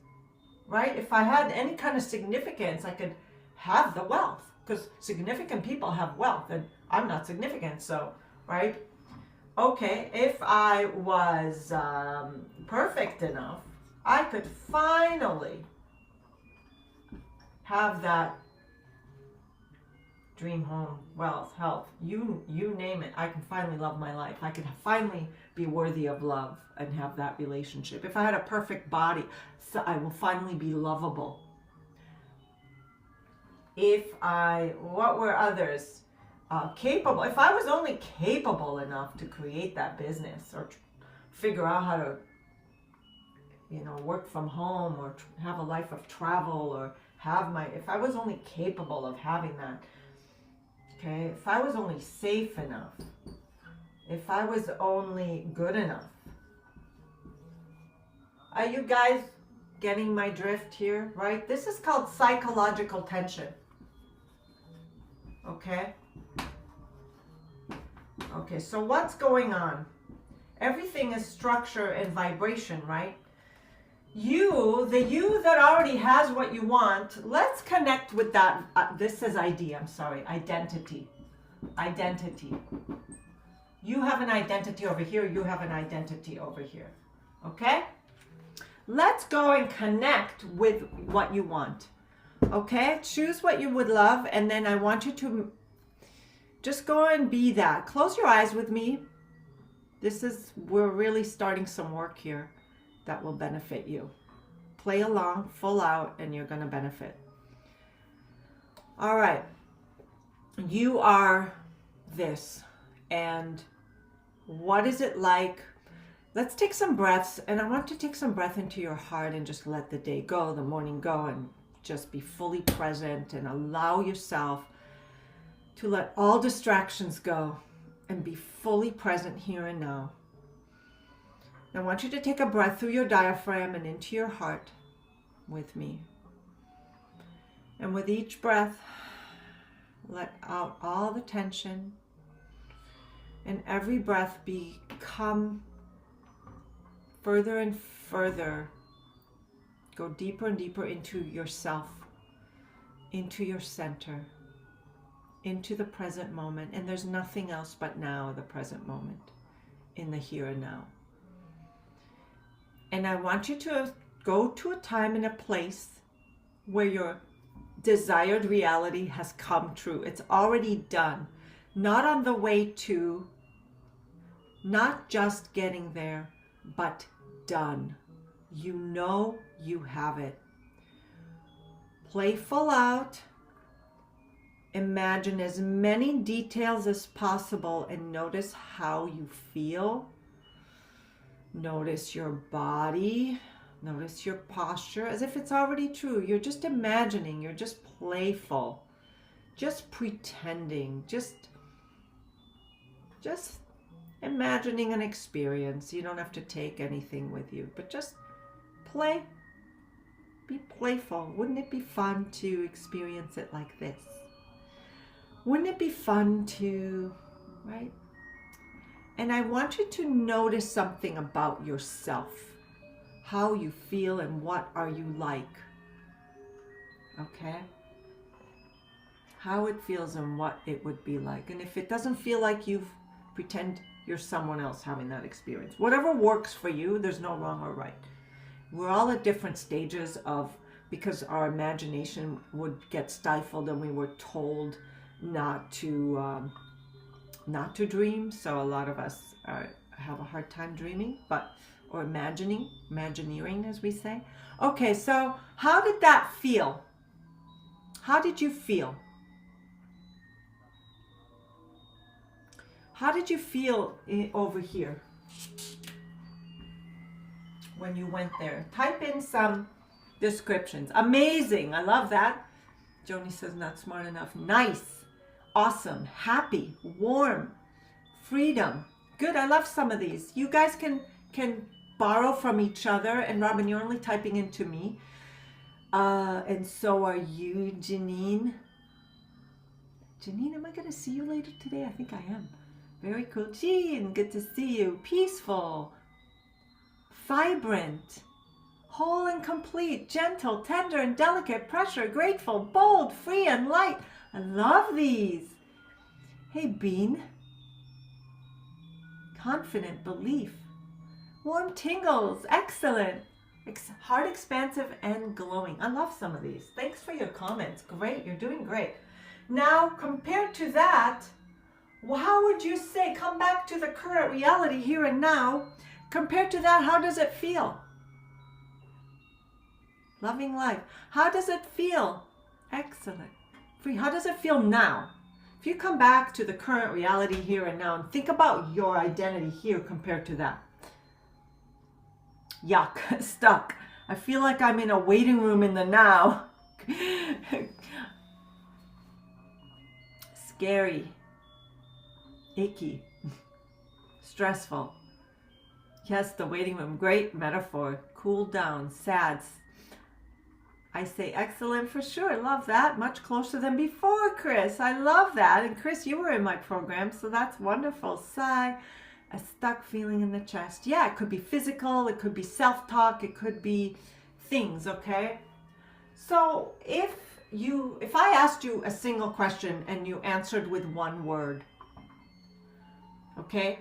right? If I had any kind of significance, I could have the wealth, because significant people have wealth and I'm not significant, so, right? Okay, if I was perfect enough, I could finally have that dream home, wealth, health, you name it. I can finally love my life. I could finally be worthy of love and have that relationship. If I had a perfect body, so I will finally be lovable. What were others? Capable. If I was only capable enough to create that business or figure out how to, work from home or have a life of travel or if I was only capable of having that, okay, if I was only safe enough, if I was only good enough. Are you guys getting my drift here, right? This is called psychological tension. Okay? Okay, so what's going on? Everything is structure and vibration, right? The you that already has what you want, let's connect with that. This says identity. Identity. You have an identity over here, you have an identity over here. Okay? Let's go and connect with what you want. Okay? Choose what you would love, and then I want you to just go and be that. Close your eyes with me. We're really starting some work here that will benefit you. Play along, full out, and you're going to benefit. All right. you are this. And what is it like? Let's take some breaths, and I want to take some breath into your heart and just let the day go, the morning go, and just be fully present and allow yourself to let all distractions go and be fully present here and now. I want you to take a breath through your diaphragm and into your heart with me. And with each breath, let out all the tension, and every breath become further and further, go deeper and deeper into yourself, into your center, into the present moment. And there's nothing else but now, the present moment, in the here and now. And I want you to go to a time and a place where your desired reality has come true. It's already done. Not on the way to, not just getting there, but done. You know you have it. Play full out. Imagine as many details as possible and notice how you feel. Notice your body. Notice your posture as if it's already true. You're just imagining. You're just playful. Just pretending. Just imagining an experience. You don't have to take anything with you, but just play. Be playful. Wouldn't it be fun to experience it like this? Wouldn't it be fun to, right? And I want you to notice something about yourself. How you feel and what are you like. Okay? How it feels and what it would be like. And if it doesn't feel like you've pretend you're someone else having that experience. Whatever works for you, there's no wrong or right. We're all at different stages of, because our imagination would get stifled and we were told not to dream. So a lot of us have a hard time dreaming, or imagineering, as we say. Okay, so how did that feel? How did you feel? How did you feel over here when you went there? Type in some descriptions. Amazing. I love that. Joni says not smart enough. Nice. Awesome. Happy. Warm. Freedom. Good. I love some of these. You guys can borrow from each other. And Robin, you're only typing into me. And so are you, Janine. Janine, am I going to see you later today? I think I am. Very cool. Jean, good to see you. Peaceful, vibrant, whole and complete, gentle, tender and delicate, pressure, grateful, bold, free and light. I love these. Hey, Bean. Confident, belief, warm tingles, excellent, heart expansive and glowing. I love some of these. Thanks for your comments. Great. You're doing great. Now, compared to that, how would you say, come back to the current reality here and now, compared to that, how does it feel? Loving life. How does it feel? Excellent. Free. How does it feel now? If you come back to the current reality here and now and think about your identity here compared to that. Yuck. Stuck. I feel like I'm in a waiting room in the now. Scary. Icky, stressful. Yes, the waiting room. Great metaphor. Cool down. Sad. I say excellent for sure. Love that. Much closer than before, Chris. I love that. And Chris, you were in my program, so that's wonderful. Sigh. A stuck feeling in the chest. Yeah, it could be physical. It could be self-talk. It could be things, okay? So if I asked you a single question and you answered with one word, okay?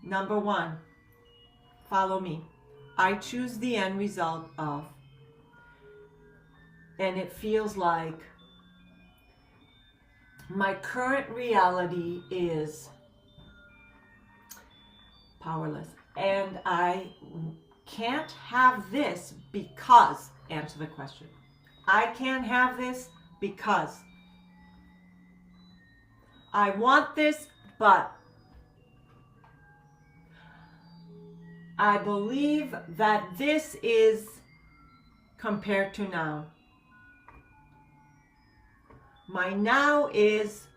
Number one, follow me. I choose the end result of, and it feels like my current reality is powerless. And I can't have this because, answer the question. I can't have this because. I want this, but I believe that this is compared to now. My now is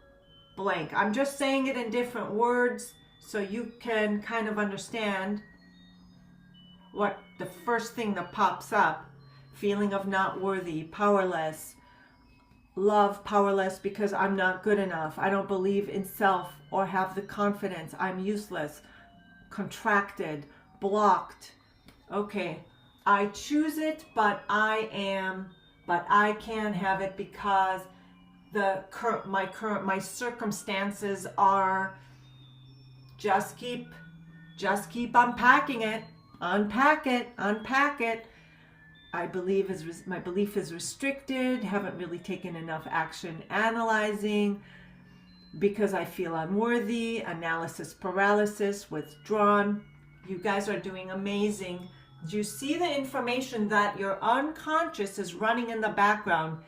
blank. I'm just saying it in different words so you can kind of understand what the first thing that pops up. Feeling of not worthy, powerless, love powerless because I'm not good enough. I don't believe in self or have the confidence. I'm useless, contracted, blocked. Okay, I choose it, but I can't have it because my circumstances are just keep unpacking it. Unpack it. My belief is restricted, haven't really taken enough action analyzing because I feel unworthy, analysis paralysis, withdrawn. You guys are doing amazing. Do you see the information that your unconscious is running in the background,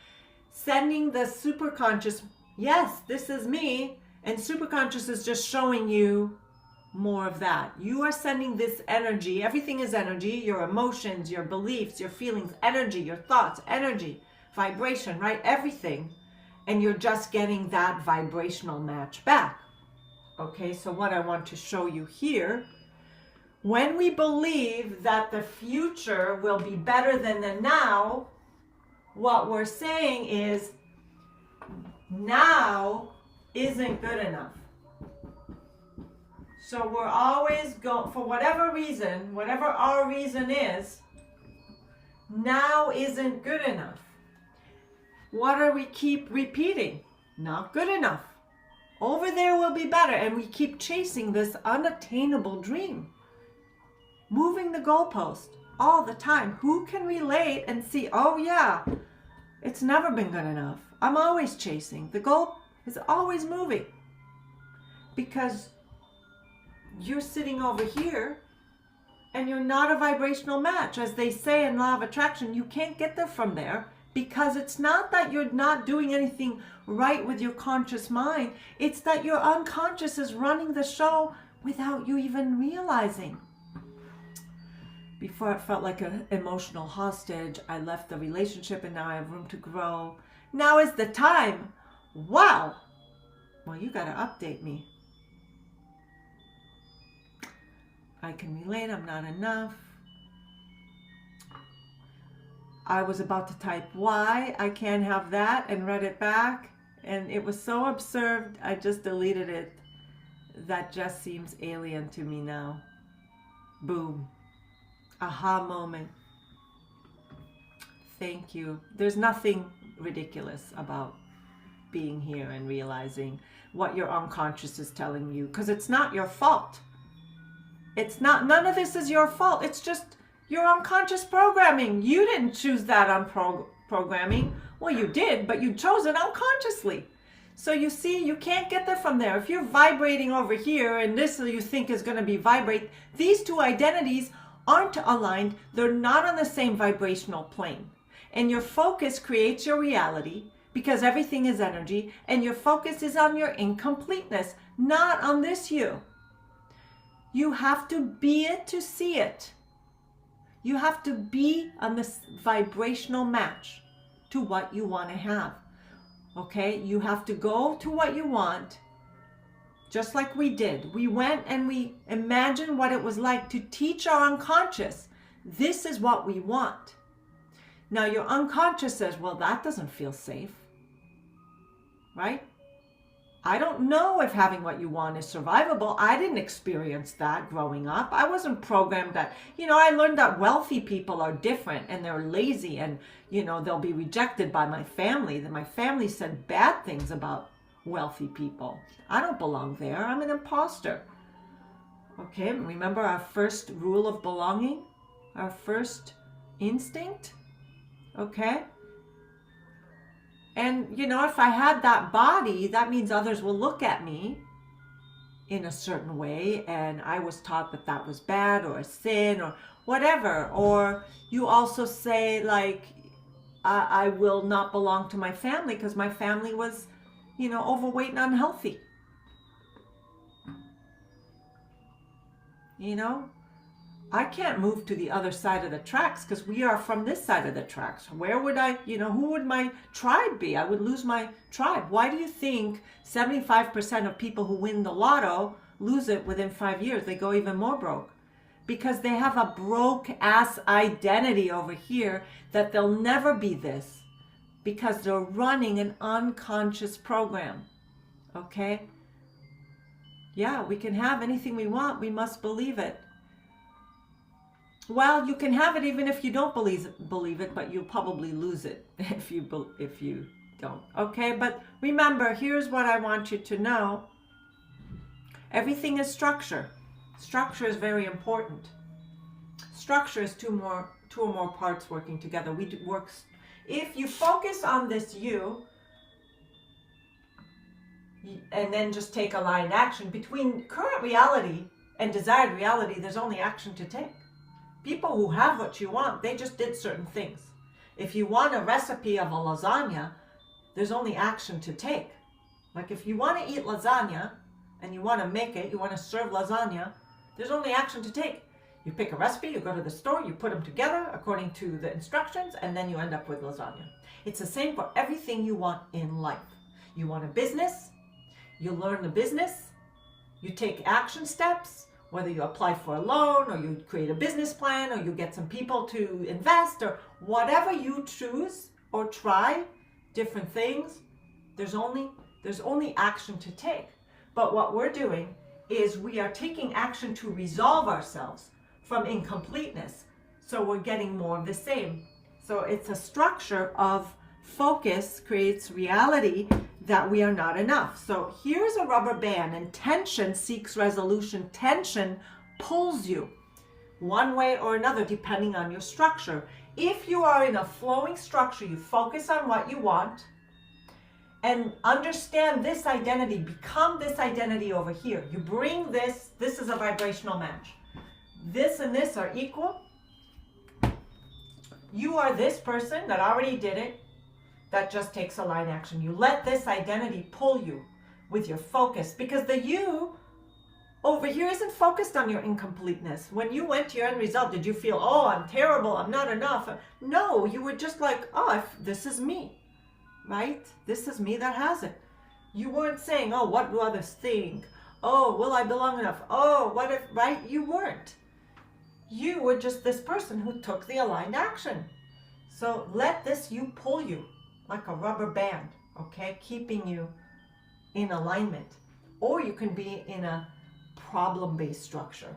sending the superconscious, yes, this is me, and superconscious is just showing you more of that. You are sending this energy. Everything is energy. Your emotions, your beliefs, your feelings, energy, your thoughts, energy, vibration, right? Everything. And you're just getting that vibrational match back. Okay, so what I want to show you here, when we believe that the future will be better than the now, what we're saying is now isn't good enough. So we're always going, for whatever reason, whatever our reason is, now isn't good enough. What do we keep repeating? Not good enough. Over there will be better. And we keep chasing this unattainable dream. Moving the goalpost all the time. Who can relate and see, oh yeah, it's never been good enough. I'm always chasing. The goal is always moving. Because you're sitting over here and you're not a vibrational match. As they say in law of attraction, you can't get there from there because it's not that you're not doing anything right with your conscious mind. It's that your unconscious is running the show without you even realizing. Before it felt like an emotional hostage. I left the relationship and now I have room to grow. Now is the time. Wow. Well, you got to update me. I can relate, I'm not enough. I was about to type why I can't have that and read it back. And it was so absurd, I just deleted it. That just seems alien to me now. Boom. Aha moment. Thank you. There's nothing ridiculous about being here and realizing what your unconscious is telling you, because it's not your fault. It's not, none of this is your fault. It's just your unconscious programming. You didn't choose that programming. Well, you did, but you chose it unconsciously. So you see, you can't get there from there. If you're vibrating over here and this you think is going to be vibrate, these two identities aren't aligned. They're not on the same vibrational plane. And your focus creates your reality because everything is energy. And your focus is on your incompleteness, not on this you. You have to be it to see it. You have to be on this vibrational match to what you want to have. Okay? You have to go to what you want, just like we did. We went and we imagined what it was like to teach our unconscious, this is what we want. Now your unconscious says, well, that doesn't feel safe. Right? I don't know if having what you want is survivable. I didn't experience that growing up. I wasn't programmed that, I learned that wealthy people are different and they're lazy and, they'll be rejected by my family. That my family said bad things about wealthy people. I don't belong there. I'm an imposter. Okay, remember our first rule of belonging? Our first instinct? Okay? And, if I had that body, that means others will look at me in a certain way. And I was taught that that was bad or a sin or whatever. Or you also say, like, I will not belong to my family because my family was, overweight and unhealthy. You know, I can't move to the other side of the tracks because we are from this side of the tracks. Where would I, who would my tribe be? I would lose my tribe. Why do you think 75% of people who win the lotto lose it within 5 years? They go even more broke because they have a broke ass identity over here that they'll never be this because they're running an unconscious program. Okay? Yeah, we can have anything we want. We must believe it. Well, you can have it even if you don't believe it, but you'll probably lose it if you don't. Okay, but remember, here's what I want you to know. Everything is structure. Structure is very important. Structure is two or more parts working together. If you focus on this you, and then just take aligned action between current reality and desired reality, there's only action to take. People who have what you want, they just did certain things. If you want a recipe of a lasagna, there's only action to take. Like if you want to eat lasagna and you want to make it, you want to serve lasagna, there's only action to take. You pick a recipe, you go to the store, you put them together according to the instructions, and then you end up with lasagna. It's the same for everything you want in life. You want a business, you learn the business, you take action steps, whether you apply for a loan or you create a business plan or you get some people to invest or whatever you choose or try, different things, there's only action to take. But what we're doing is we are taking action to resolve ourselves from incompleteness. So we're getting more of the same. So it's a structure of focus creates reality that we are not enough. So here's a rubber band, and tension seeks resolution. Tension pulls you one way or another depending on your structure. If you are in a flowing structure, you focus on what you want and understand this identity, become this identity over here. You bring this is a vibrational match. This and this are equal. You are this person that already did it. That just takes aligned action. You let this identity pull you with your focus, because the you over here isn't focused on your incompleteness. When you went to your end result, did you feel, oh, I'm terrible, I'm not enough? No, you were just like, oh, this is me, right? This is me that has it. You weren't saying, oh, what do others think? Oh, will I belong enough? Oh, what if, right? You weren't. You were just this person who took the aligned action. So let this you pull you like a rubber band, okay? Keeping you in alignment. Or you can be in a problem-based structure.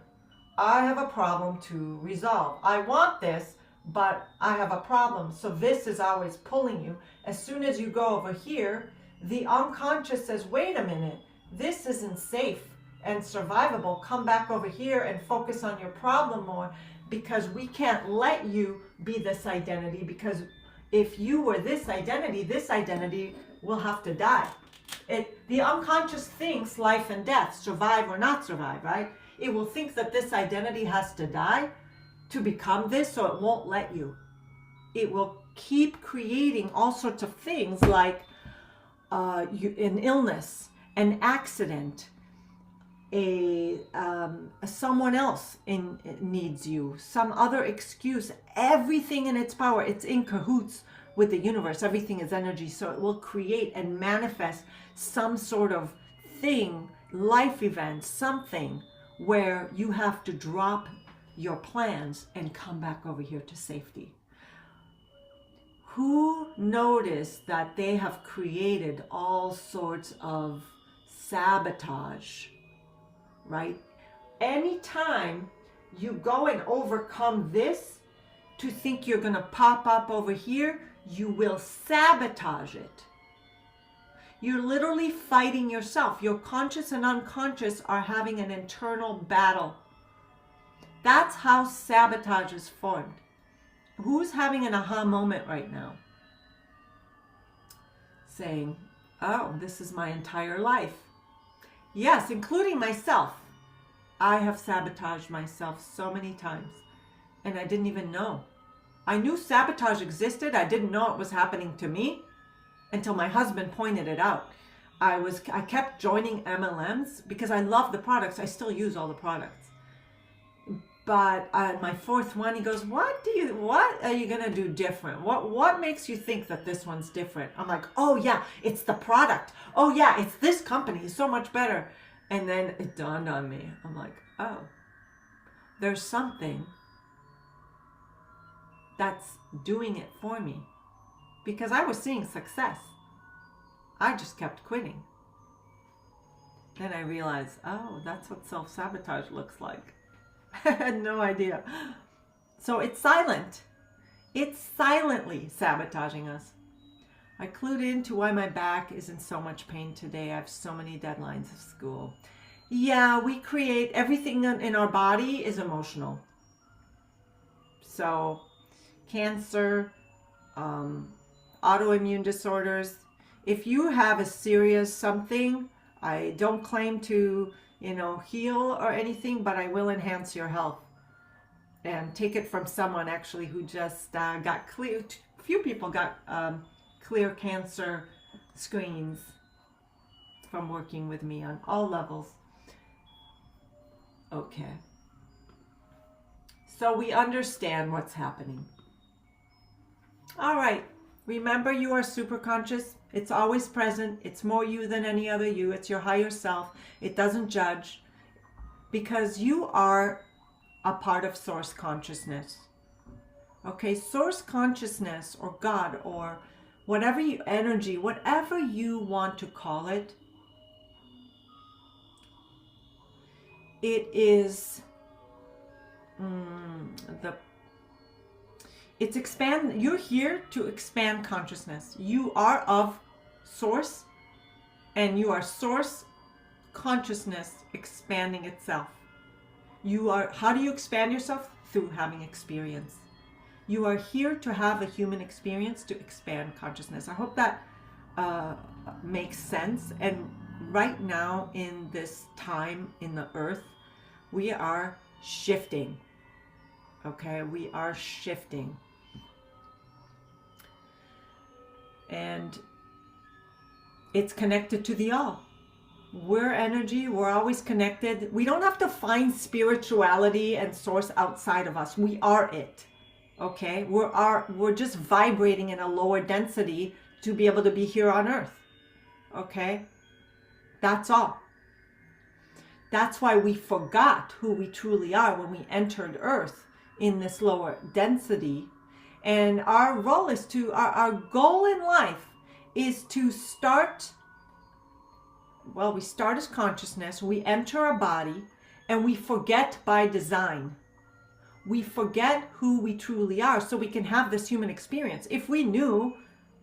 I have a problem to resolve. I want this, but I have a problem. So this is always pulling you. As soon as you go over here, the unconscious says, wait a minute, this isn't safe and survivable. Come back over here and focus on your problem more, because we can't let you be this identity, because if you were this identity will have to die. The unconscious thinks life and death, survive or not survive, right? It will think that this identity has to die to become this, so it won't let you. It will keep creating all sorts of things like an illness, an accident, someone else needs you, some other excuse, everything in its power. It's in cahoots with the universe. Everything is energy, so it will create and manifest some sort of thing, life event, something where you have to drop your plans and come back over here to safety. Who noticed that they have created all sorts of sabotage? Right? Anytime you go and overcome this to think you're going to pop up over here, you will sabotage it. You're literally fighting yourself. Your conscious and unconscious are having an internal battle. That's how sabotage is formed. Who's having an aha moment right now? Saying, oh, this is my entire life. Yes, including myself. I have sabotaged myself so many times, and I didn't even know. I knew sabotage existed. I didn't know it was happening to me until my husband pointed it out. I kept joining MLMs because I love the products. I still use all the products. But my fourth one, he goes, what are you going to do different? What makes you think that this one's different? I'm like, oh yeah, it's the product. Oh yeah, it's this company. It's so much better. And then it dawned on me. I'm like, oh, there's something that's doing it for me. Because I was seeing success. I just kept quitting. Then I realized, oh, that's what self-sabotage looks like. I had no idea. So it's silent. It's silently sabotaging us. I clued into why my back is in so much pain today. I have so many deadlines of school. Yeah, we create everything in our body is emotional. So cancer, autoimmune disorders. If you have a serious something, I don't claim to heal or anything, but I will enhance your health and take it from someone actually who just got clear. A few people got clear cancer screens from working with me on all levels. Okay. So we understand what's happening. All right. Remember, you are super conscious. It's always present. It's more you than any other you. It's your higher self. It doesn't judge because you are a part of source consciousness. Okay, source consciousness or God or whatever energy, whatever you want to call it, it is you're here to expand consciousness. You are of source and you are source consciousness expanding itself. How do you expand yourself? Through having experience. You are here to have a human experience to expand consciousness. I hope that makes sense. And right now in this time in the earth, we are shifting. Okay, we are shifting. And it's connected to the all. We're energy. We're always connected. We don't have to find spirituality and source outside of us. We are it. Okay? We're just vibrating in a lower density to be able to be here on earth. Okay? That's all. That's why we forgot who we truly are when we entered earth in this lower density. And our role is our goal in life is to start, we start as consciousness, we enter our body, and we forget by design. We forget who we truly are so we can have this human experience. If we knew,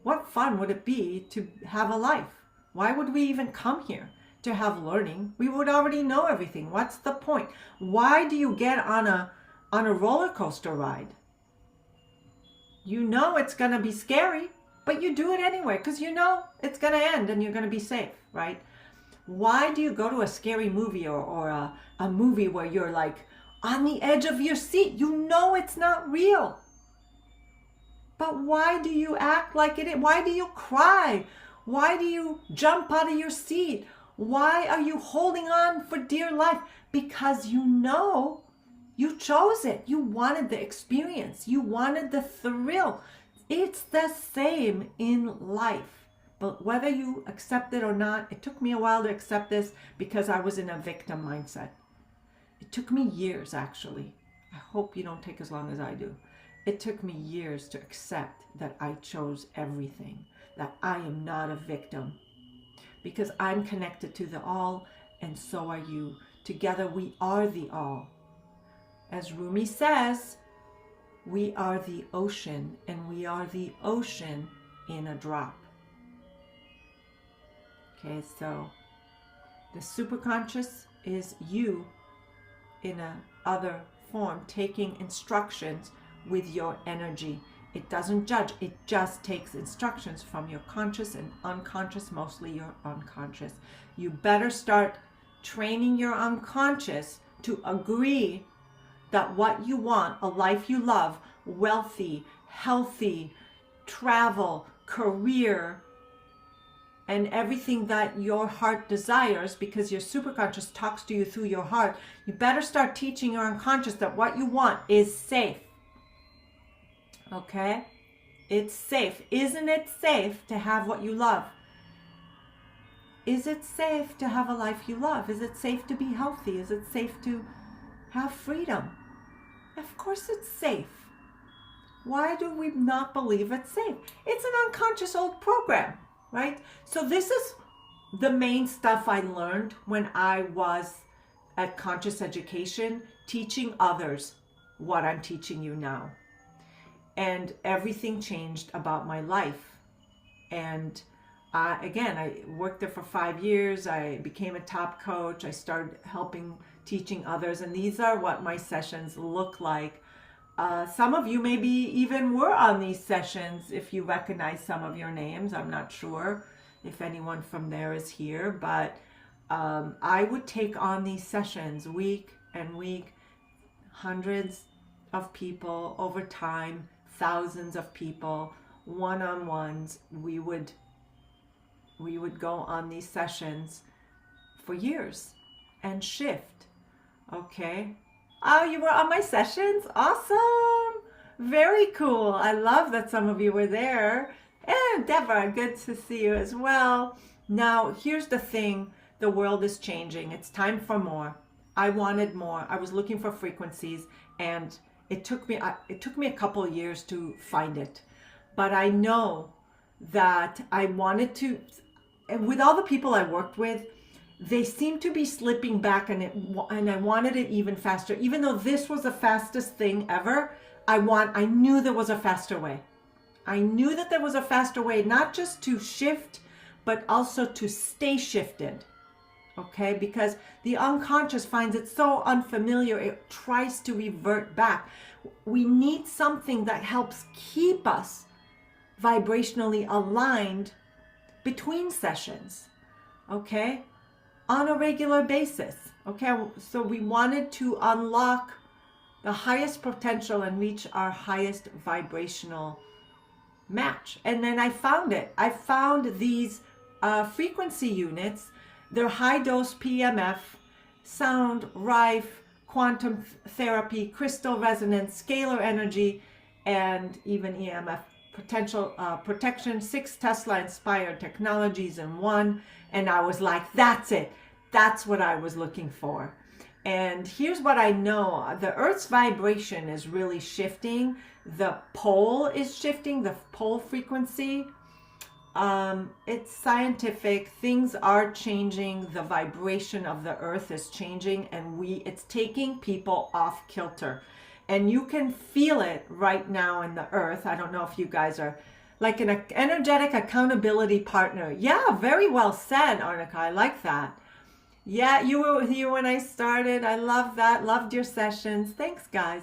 what fun would it be to have a life? Why would we even come here to have learning? We would already know everything. What's the point? Why do you get on a roller coaster ride? You know it's going to be scary, but you do it anyway because you know it's going to end and you're going to be safe, right? Why do you go to a scary movie or a movie where you're like on the edge of your seat? You know it's not real. But why do you act like it is? Why do you cry? Why do you jump out of your seat? Why are you holding on for dear life? Because you know you chose it. You wanted the experience. You wanted the thrill. It's the same in life. But whether you accept it or not, it took me a while to accept this because I was in a victim mindset. It took me years, actually. I hope you don't take as long as I do. It took me years to accept that I chose everything, that I am not a victim. Because I'm connected to the all, and so are you. Together we are the all. As Rumi says, we are the ocean, and we are the ocean in a drop. Okay, so the superconscious is you in a other form, taking instructions with your energy. It doesn't judge. It just takes instructions from your conscious and unconscious, mostly your unconscious. You better start training your unconscious to agree that what you want, a life you love, wealthy, healthy, travel, career, and everything that your heart desires, because your superconscious talks to you through your heart, you better start teaching your unconscious that what you want is safe. Okay? It's safe. Isn't it safe to have what you love? Is it safe to have a life you love? Is it safe to be healthy? Is it safe to have freedom? Of course it's safe. Why do we not believe it's safe? It's an unconscious old program, right? So this is the main stuff I learned when I was at Conscious Education, teaching others what I'm teaching you now. And everything changed about my life. And again, I worked there for 5 years. I became a top coach. I started helping, teaching others. And these are what my sessions look like. Some of you maybe even were on these sessions if you recognize some of your names. I'm not sure if anyone from there is here, but I would take on these sessions week and week, hundreds of people over time, thousands of people, one-on-ones. We would go on these sessions for years and shift. Okay. Oh, you were on my sessions? Awesome. Very cool. I love that some of you were there. And Deborah, good to see you as well. Now, here's the thing. The world is changing. It's time for more. I wanted more. I was looking for frequencies, and it took me a couple of years to find it. But I know that I wanted to, and with all the people I worked with, they seem to be slipping back, and I wanted it even faster. Even though this was the fastest thing ever, I knew there was a faster way. I knew that there was a faster way, not just to shift, but also to stay shifted. Okay, because the unconscious finds it so unfamiliar, it tries to revert back. We need something that helps keep us vibrationally aligned between sessions. Okay, on a regular basis. Okay, so we wanted to unlock the highest potential and reach our highest vibrational match. And then I found it. I found these frequency units. They're high dose PMF, sound, rife, quantum therapy, crystal resonance, scalar energy, and even EMF potential protection, 6 Tesla inspired technologies in one. And I was like, that's it. That's what I was looking for. And here's what I know. The Earth's vibration is really shifting. The pole is shifting, the pole frequency. It's scientific. Things are changing. The vibration of the Earth is changing, and it's taking people off kilter. And you can feel it right now in the Earth. I don't know if you guys are like an energetic accountability partner. Yeah, very well said, Arnica. I like that. Yeah, you were here when I started. I love that. Loved your sessions. Thanks, guys.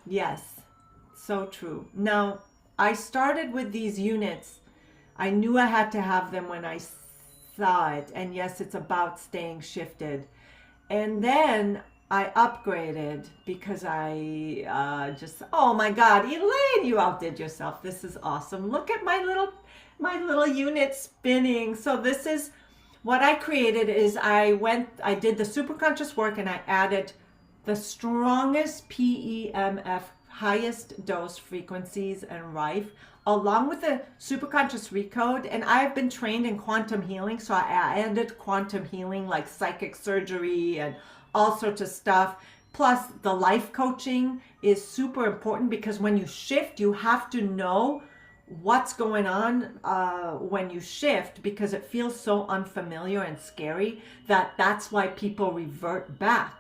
Yes, so true. Now, I started with these units. I knew I had to have them when I saw it. And yes, it's about staying shifted. And then I upgraded because I oh my God, Elaine, you outdid yourself. This is awesome. Look at my little unit spinning. So this is what I created. Is I did the superconscious work, and I added the strongest PEMF, highest dose frequencies and rife, along with the superconscious recode. And I've been trained in quantum healing, so I added quantum healing like psychic surgery and all sorts of stuff. Plus the life coaching is super important, because when you shift, you have to know what's going on when you shift, because it feels so unfamiliar and scary. That's why people revert back.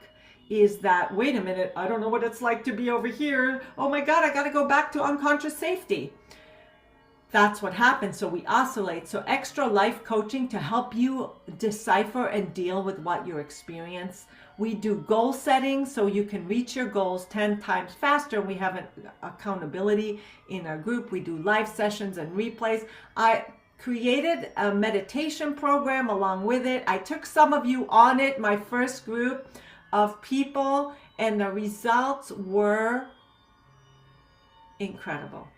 Is that, wait a minute, I don't know what it's like to be over here. Oh my God, I got to go back to unconscious safety. That's what happens. So we oscillate. So extra life coaching to help you decipher and deal with what you experience. We do goal setting so you can reach your goals 10 times faster. We have an accountability in our group. We do live sessions and replays. I created a meditation program along with it. I took some of you on it, my first group of people, and the results were incredible.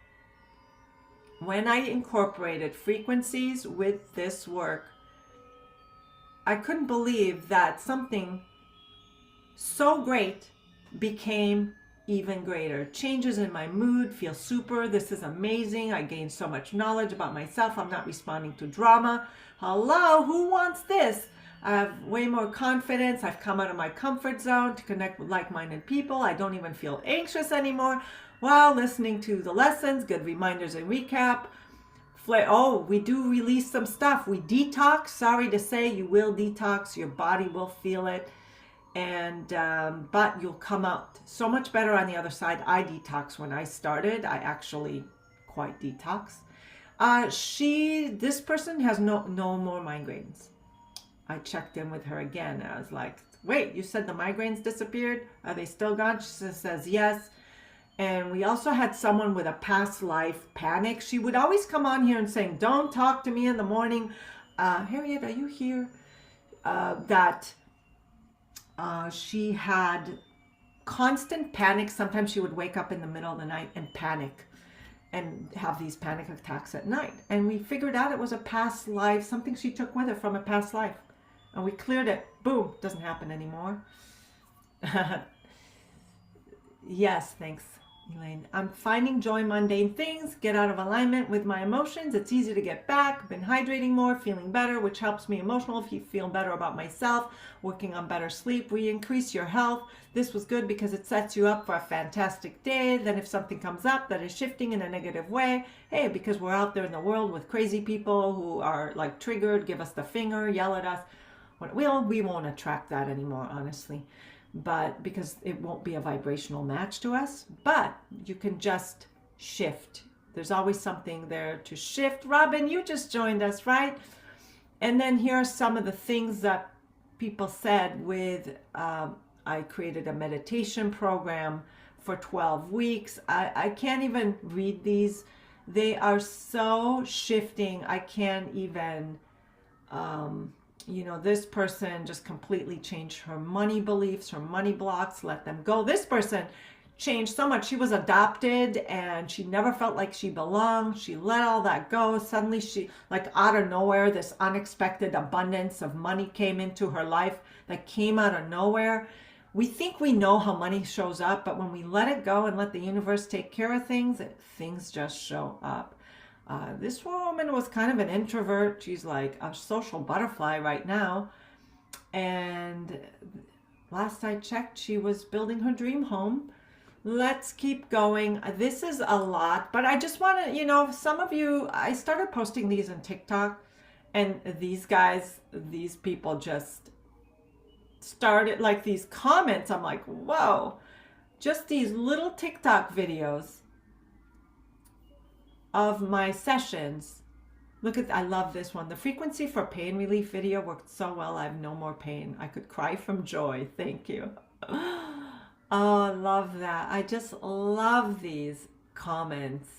when I incorporated frequencies with this work, I couldn't believe that something so great became even greater. Changes in my mood, feel super. This is amazing. I gained so much knowledge about myself. I'm not responding to drama. Hello, who wants this? I have way more confidence. I've come out of my comfort zone to connect with like-minded people. I don't even feel anxious anymore while listening to the lessons, good reminders and recap. Oh, we do release some stuff. We detox. Sorry to say, you will detox. Your body will feel it. And but you'll come out so much better on the other side. I detox when I started. I actually quite detox. This person has no more migraines. I checked in with her again. I was like, wait, you said the migraines disappeared? Are they still gone? She says yes. And we also had someone with a past life panic. She would always come on here and saying, don't talk to me in the morning. Harriet, are you here? She had constant panic. Sometimes she would wake up in the middle of the night and panic and have these panic attacks at night. And we figured out it was a past life, something she took with her from a past life. And we cleared it. Boom, doesn't happen anymore. Yes, thanks, Elaine. I'm finding joy in mundane things, get out of alignment with my emotions. It's easy to get back. Been hydrating more, feeling better, which helps me emotionally, feel better about myself, working on better sleep. We increase your health. This was good because it sets you up for a fantastic day. Then if something comes up that is shifting in a negative way, hey, because we're out there in the world with crazy people who are like triggered, give us the finger, yell at us. We won't attract that anymore, honestly. But because it won't be a vibrational match to us, but you can just shift. There's always something there to shift. Robin, you just joined us, right? And then here are some of the things that people said with, I created a meditation program for 12 weeks. I can't even read these. They are so shifting. I can't even, this person just completely changed her money beliefs, her money blocks, let them go. This person changed so much. She was adopted and she never felt like she belonged. She let all that go. Suddenly she, like out of nowhere, this unexpected abundance of money came into her life that came out of nowhere. We think we know how money shows up, but when we let it go and let the universe take care of things, things just show up. This woman was kind of an introvert. She's like a social butterfly right now. And last I checked, she was building her dream home. Let's keep going. This is a lot, but I just want to, some of you, I started posting these on TikTok, and these people just started like these comments. I'm like, whoa, just these little TikTok videos of my sessions. Look at, I love this one. The frequency for pain relief video worked so well. I have no more pain. I could cry from joy. Thank you. Oh, I love that. I just love these comments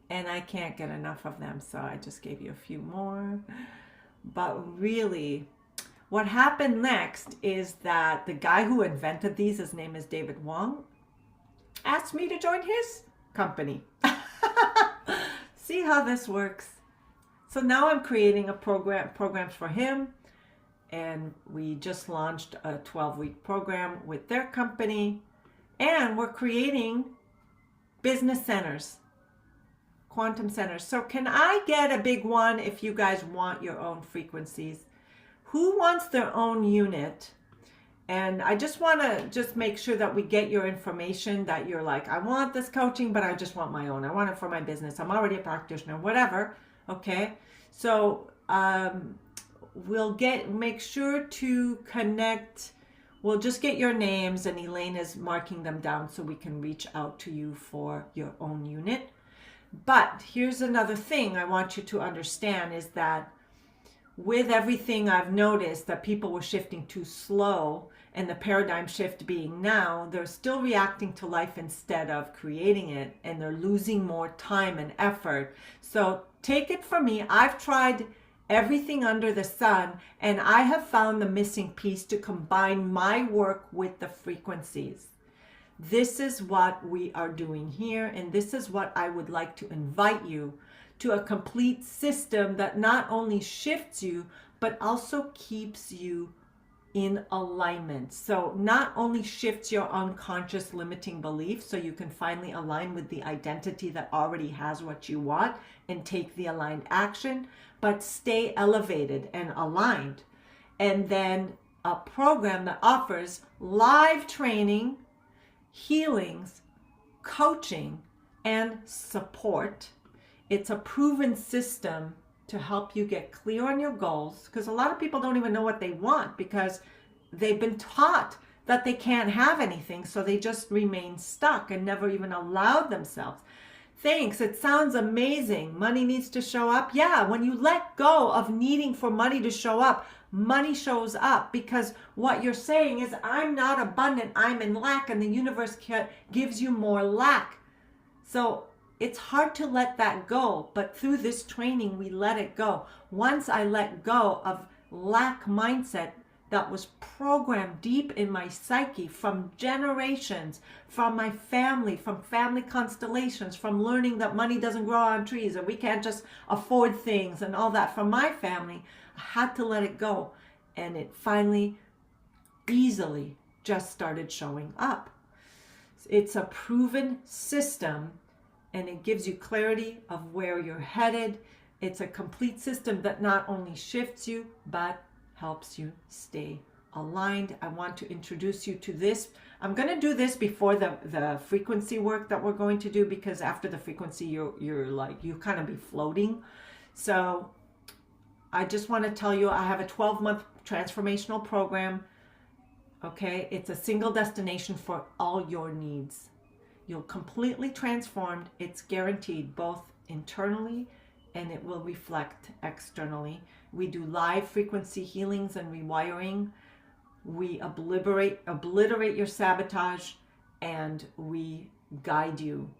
and I can't get enough of them. So I just gave you a few more. But really, what happened next is that the guy who invented these, his name is David Wong, asked me to join his company. See how this works. So now I'm creating programs for him, and we just launched a 12-week program with their company, and we're creating business centers, quantum centers. So can I get a big one if you guys want your own frequencies? Who wants their own unit? And I just want to make sure that we get your information, that you're like, I want this coaching, but I just want my own. I want it for my business. I'm already a practitioner, whatever. Okay. So we'll make sure to connect. We'll just get your names, and Elaine is marking them down so we can reach out to you for your own unit. But here's another thing I want you to understand is that with everything I've noticed that people were shifting too slow, and the paradigm shift being now, they're still reacting to life instead of creating it, and they're losing more time and effort. So take it from me, I've tried everything under the sun, and I have found the missing piece to combine my work with the frequencies. This is what we are doing here, and this is what I would like to invite you to, a complete system that not only shifts you, but also keeps you in alignment. So not only shifts your unconscious limiting beliefs so you can finally align with the identity that already has what you want and take the aligned action, but stay elevated and aligned. And then a program that offers live training, healings, coaching, and support. It's a proven system to help you get clear on your goals, because a lot of people don't even know what they want because they've been taught that they can't have anything, so they just remain stuck and never even allowed themselves. Thanks, it sounds amazing. Money needs to show up. Yeah, when you let go of needing for money to show up, money shows up, because what you're saying is, I'm not abundant, I'm in lack, and the universe gives you more lack. So it's hard to let that go, but through this training, we let it go. Once I let go of lack mindset that was programmed deep in my psyche from generations, from my family, from family constellations, from learning that money doesn't grow on trees and we can't just afford things and all that from my family, I had to let it go. And it finally, easily just started showing up. It's a proven system, and it gives you clarity of where you're headed. It's a complete system that not only shifts you, but helps you stay aligned. I want to introduce you to this. I'm going to do this before the frequency work that we're going to do, because after the frequency, you're like, you kind of be floating. So I just want to tell you, I have a 12-month transformational program. Okay, it's a single destination for all your needs. You'll completely transformed. It's guaranteed, both internally and it will reflect externally. We do live frequency healings and rewiring. We obliterate your sabotage, and we guide you.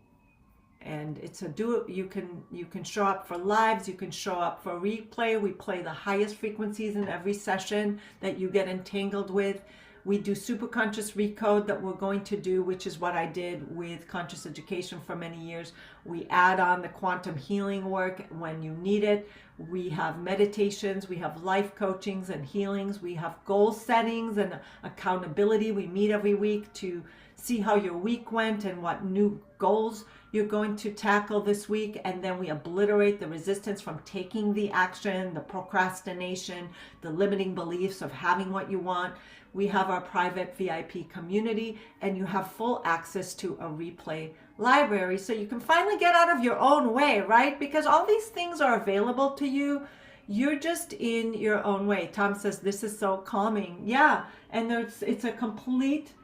And it's a you can show up for lives, you can show up for replay. We play the highest frequencies in every session that you get entangled with. We do super conscious recode that we're going to do, which is what I did with conscious education for many years. We add on the quantum healing work when you need it. We have meditations, we have life coachings and healings. We have goal settings and accountability. We meet every week to see how your week went and what new goals you're going to tackle this week. And then we obliterate the resistance from taking the action, the procrastination, the limiting beliefs of having what you want. We have our private VIP community, and you have full access to a replay library, so you can finally get out of your own way, right? Because all these things are available to you. You're just in your own way. Tom says, this is so calming. Yeah, and it's a complete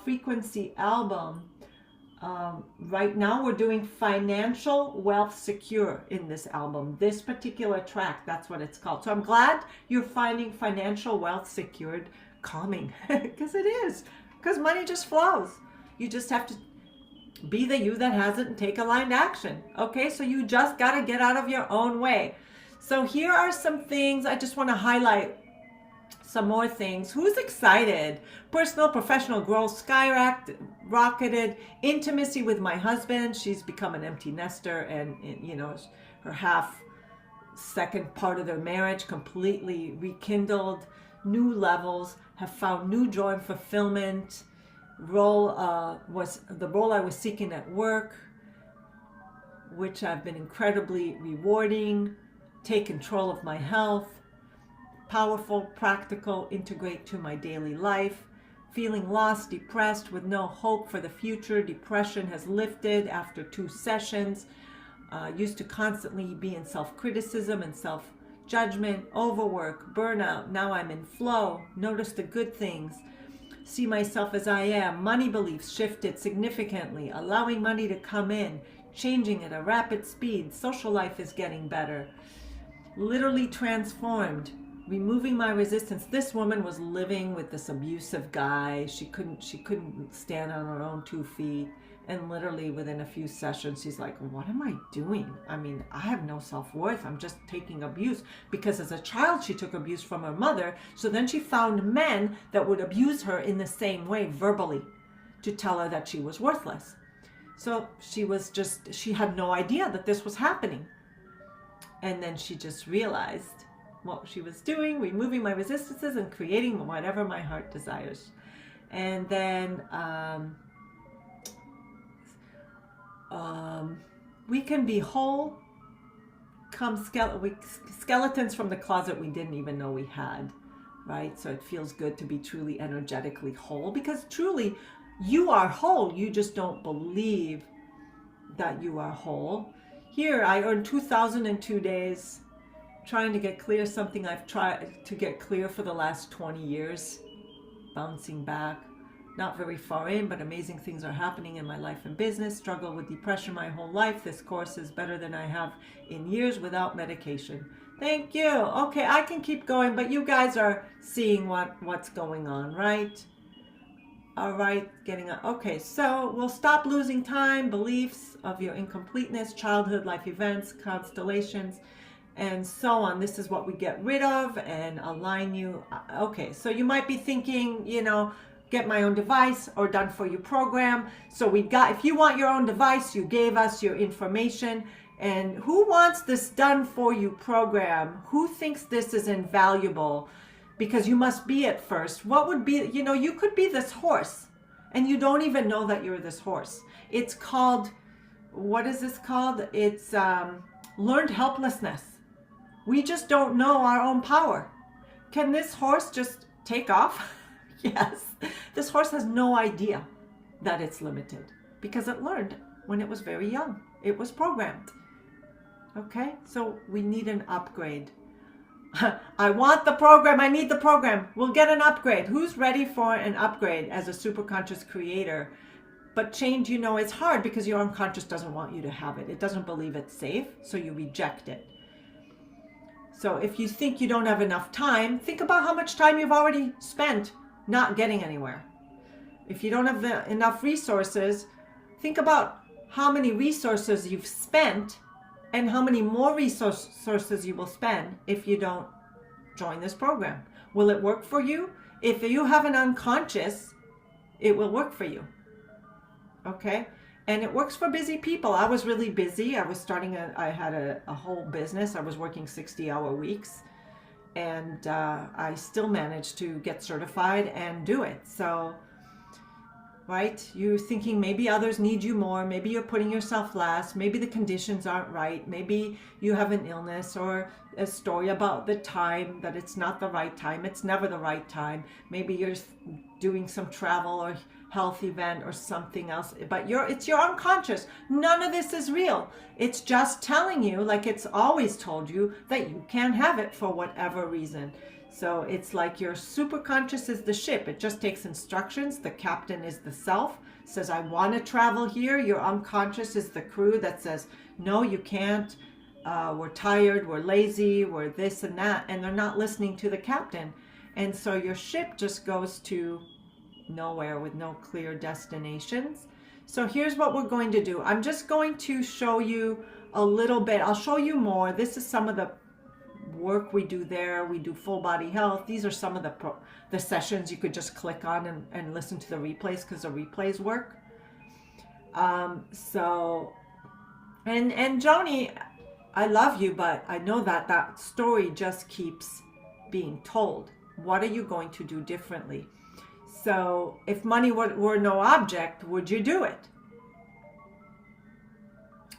frequency album. Right now we're doing Financial Wealth Secure in this album. This particular track, that's what it's called. So I'm glad you're finding Financial Wealth Secured calming, because it is, because money just flows. You just have to be the you that has it and take aligned action. Okay, so you just got to get out of your own way. So here are some things I just want to highlight. Some more things. Who's excited? Personal, professional growth skyrocketed. Intimacy with my husband. She's become an empty nester, and you know, her second part of their marriage completely rekindled. New levels. Have found new joy and fulfillment. Was the role I was seeking at work, which have been incredibly rewarding. Take control of my health. Powerful, practical, integrate to my daily life. Feeling lost, depressed, with no hope for the future. Depression has lifted after 2 sessions. Used to constantly be in self-criticism and self-judgment, overwork, burnout. Now I'm in flow. Notice the good things. See myself as I am. Money beliefs shifted significantly, allowing money to come in, changing at a rapid speed. Social life is getting better. Literally transformed. Removing my resistance. This woman was living with this abusive guy. She couldn't stand on her own 2 feet. And literally within a few sessions, she's like, what am I doing? I mean, I have no self-worth. I'm just taking abuse. Because as a child, she took abuse from her mother. So then she found men that would abuse her in the same way, verbally. to tell her that she was worthless. So she had no idea that this was happening. And then she just realized what she was doing, removing my resistances and creating whatever my heart desires. And then we can be whole, come skeletons from the closet we didn't even know we had, right? So it feels good to be truly energetically whole, because truly you are whole. You just don't believe that you are whole. Here, I earned 2,002 days trying to get clear, something I've tried to get clear for the last 20 years, bouncing back. Not very far in, but amazing things are happening in my life and business. Struggle with depression my whole life. This course is better than I have in years without medication. Thank you. Okay, I can keep going, but you guys are seeing what's going on, right? All right, okay, so we'll stop losing time, beliefs of your incompleteness, childhood, life events, constellations, and so on. This is what we get rid of and align you. Okay, so you might be thinking, get my own device or done for you program. So if you want your own device, you gave us your information. And who wants this done for you program? Who thinks this is invaluable? Because you must be it first. What would be, you could be this horse and you don't even know that you're this horse. It's called, what is this called? It's learned helplessness. We just don't know our own power. Can this horse just take off? Yes. This horse has no idea that it's limited because it learned when it was very young. It was programmed. Okay, so we need an upgrade. I want the program. I need the program. We'll get an upgrade. Who's ready for an upgrade as a superconscious creator? But change, is hard because your unconscious doesn't want you to have it. It doesn't believe it's safe, so you reject it. So if you think you don't have enough time, think about how much time you've already spent not getting anywhere. If you don't have enough resources, think about how many resources you've spent and how many more resources you will spend if you don't join this program. Will it work for you? If you have an unconscious, it will work for you. Okay? And it works for busy people. I was really busy. I had a whole business. I was working 60-hour weeks. And I still managed to get certified and do it. So, right? You're thinking maybe others need you more. Maybe you're putting yourself last. Maybe the conditions aren't right. Maybe you have an illness or a story about the time, that it's not the right time. It's never the right time. Maybe you're doing some travel or health event or something else, but it's your unconscious. None of this is real. It's just telling you, like it's always told you, that you can't have it for whatever reason. So it's like your superconscious is the ship. It just takes instructions. The captain is the self, says, I want to travel here. Your unconscious is the crew that says, no, you can't. We're tired, we're lazy, we're this and that. And they're not listening to the captain. And so your ship just goes to nowhere with no clear destinations. So here's what we're going to do. I'm just going to show you a little bit. I'll show you more. This is some of the work we do there. We do full body health. These are some of the sessions you could just click on and listen to the replays, because the replays work. And Joni, I love you, but I know that story just keeps being told. What are you going to do differently? So if money were no object, would you do it?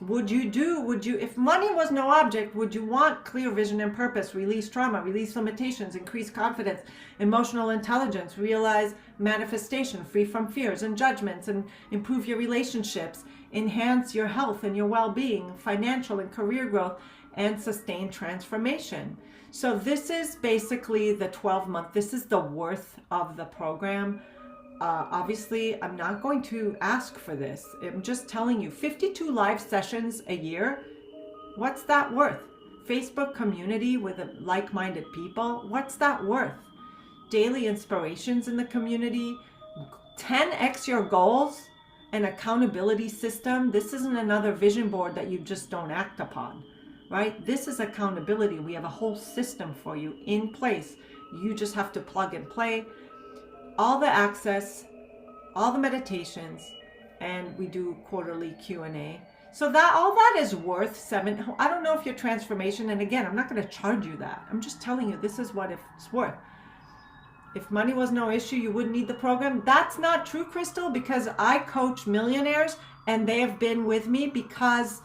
If money was no object, would you want clear vision and purpose, release trauma, release limitations, increase confidence, emotional intelligence, realize manifestation, free from fears and judgments, and improve your relationships, enhance your health and your well-being, financial and career growth, and sustain transformation? So this is basically the 12-month. This is the worth of the program. Obviously, I'm not going to ask for this. I'm just telling you, 52 live sessions a year. What's that worth? Facebook community with like-minded people. What's that worth? Daily inspirations in the community. 10x your goals. An accountability system. This isn't another vision board that you just don't act upon. Right? This is accountability. We have a whole system for you in place. You just have to plug and play. All the access all the meditations, and we do quarterly Q&A. So that all that is worth $7. I don't know if your transformation, and again, I'm not going to charge you that. I'm just telling you this is what it's worth. If money was no issue, you wouldn't need the program. That's not true, Crystal, because I coach millionaires and they have been with me because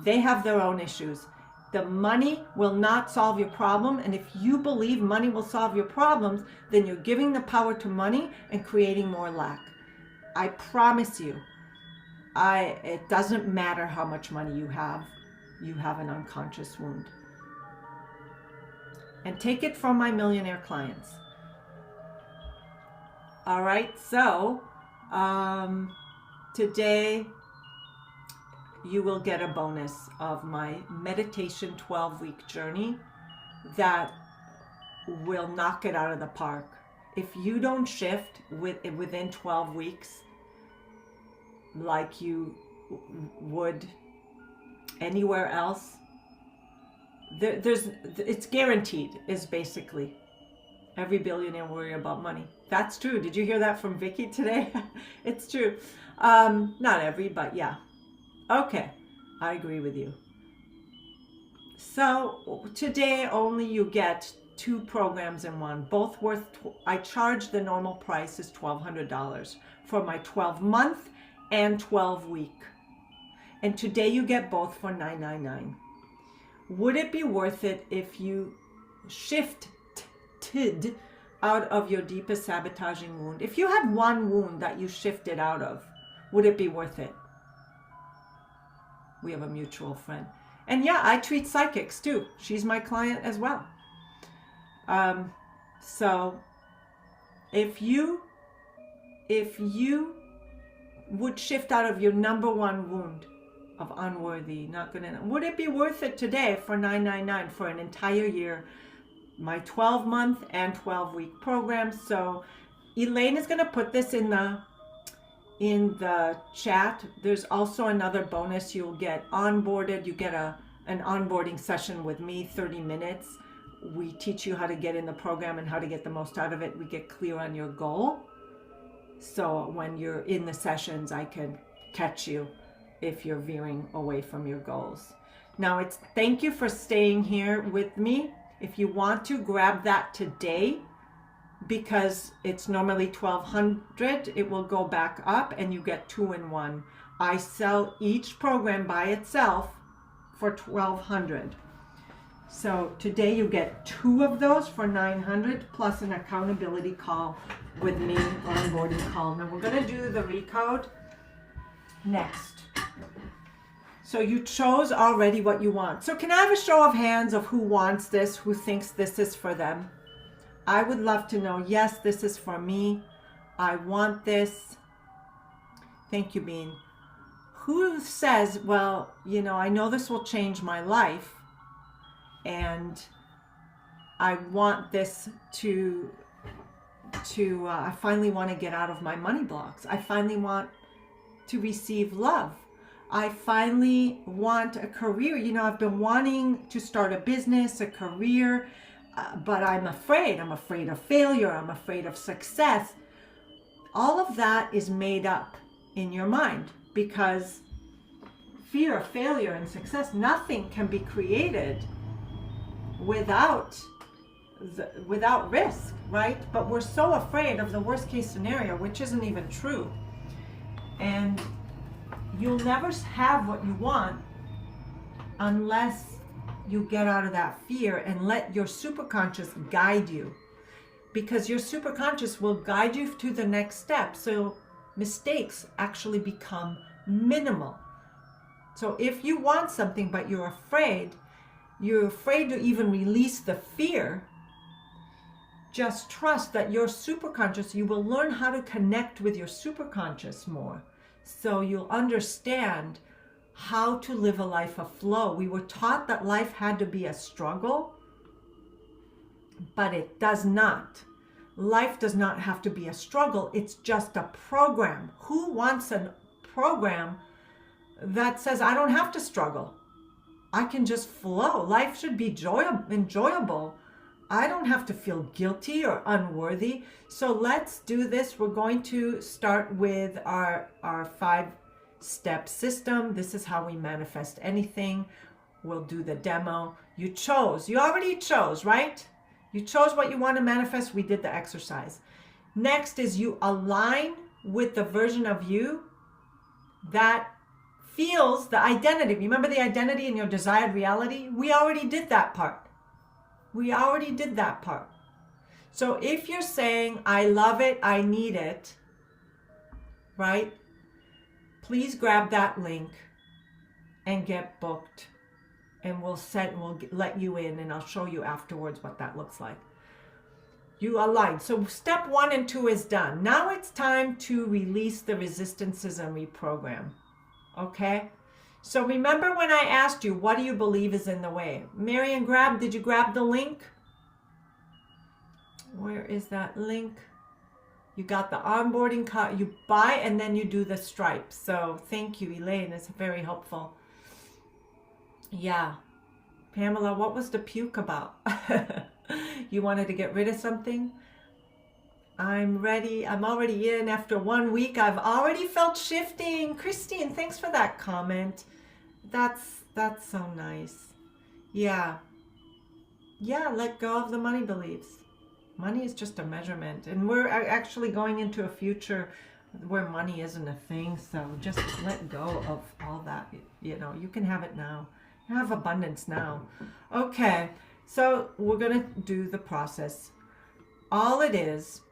they have their own issues. The money will not solve your problem. And if you believe money will solve your problems, then you're giving the power to money and creating more lack. I promise you, it doesn't matter how much money you have an unconscious wound. And take it from my millionaire clients. All right, so today you will get a bonus of my meditation 12-week journey that will knock it out of the park. If you don't shift within 12 weeks like you would anywhere else, it's guaranteed, is basically. Every billionaire worry about money. That's true. Did you hear that from Vicky today? It's true. Not every, but yeah. Okay, I agree with you. So today only you get 2 programs in one, both worth, I charge the normal price is $1,200 for my 12-month and 12-week. And today you get both for $999. Would it be worth it if you shifted out of your deepest sabotaging wound? If you had one wound that you shifted out of, would it be worth it? We have a mutual friend. And yeah, I treat psychics too. She's my client as well. So if you would shift out of your number one wound of unworthy, not good enough, would it be worth it today for $999 for an entire year? My 12-month and 12-week program. So Elaine is going to put this in the chat. There's also another bonus. You'll get onboarded. You get an onboarding session with me, 30 minutes. We teach you how to get in the program and how to get the most out of it. We get clear on your goal. So when you're in the sessions, I can catch you if you're veering away from your goals. Now thank you for staying here with me. If you want to grab that today, because it's normally $1,200, it will go back up and you get 2 in 1. I sell each program by itself for $1,200. So today you get 2 of those for $900 plus an accountability call with me, onboarding call. Now we're going to do the recode next. So you chose already what you want. So can I have a show of hands of who wants this, who thinks this is for them? I would love to know, yes, this is for me. I want this. Thank you, Bean. Who says, well, I know this will change my life and I want this to I finally want to get out of my money blocks. I finally want to receive love. I finally want a career. I've been wanting to start a business, a career, but I'm afraid. I'm afraid of failure. I'm afraid of success. All of that is made up in your mind because fear of failure and success, nothing can be created without risk, right? But we're so afraid of the worst case scenario, which isn't even true. And you'll never have what you want unless you get out of that fear and let your superconscious guide you. Because your superconscious will guide you to the next step. So mistakes actually become minimal. So if you want something but you're afraid to even release the fear, just trust that your superconscious, you will learn how to connect with your superconscious more. So you'll understand how to live a life of flow. We were taught that life had to be a struggle, but it does not. Life does not have to be a struggle. It's just a program. Who wants a program that says, I don't have to struggle? I can just flow. Life should be enjoyable. I don't have to feel guilty or unworthy. So let's do this. We're going to start with our 5-step system. This is how we manifest anything. We'll do the demo. You already chose, right? You chose what you want to manifest. We did the exercise. Next is you align with the version of you that feels the identity. Remember the identity in your desired reality? We already did that part. So if you're saying, I love it, I need it, right? Please grab that link and get booked. And we'll let you in, and I'll show you afterwards what that looks like. You align. So step 1 and 2 is done. Now it's time to release the resistances and reprogram. Okay? So remember when I asked you, what do you believe is in the way? Marian, did you grab the link? Where is that link? You got the onboarding card. You buy and then you do the stripes. So thank you, Elaine. It's very helpful. Yeah. Pamela, what was the puke about? You wanted to get rid of something? I'm ready. I'm already in. After 1 week, I've already felt shifting. Christine, thanks for that comment. That's so nice. Yeah. Yeah, let go of the money beliefs. Money is just a measurement. And we're actually going into a future where money isn't a thing. So just let go of all that. You know, you can have it now. Have abundance now. Okay, so we're going to do the process. All it is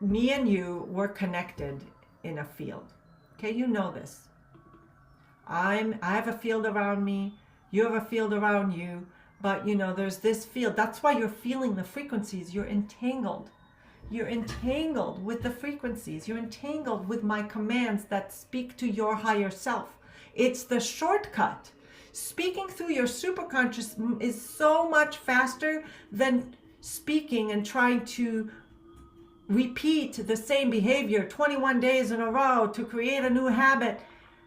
me and you were connected in a field. Okay, you know this. I have a field around me, you have a field around you, but you know there's this field. That's why you're feeling the frequencies. You're entangled. You're entangled with the frequencies. You're entangled with my commands that speak to your higher self. It's the shortcut. Speaking through your superconscious is so much faster than speaking and trying to repeat the same behavior 21 days in a row to create a new habit.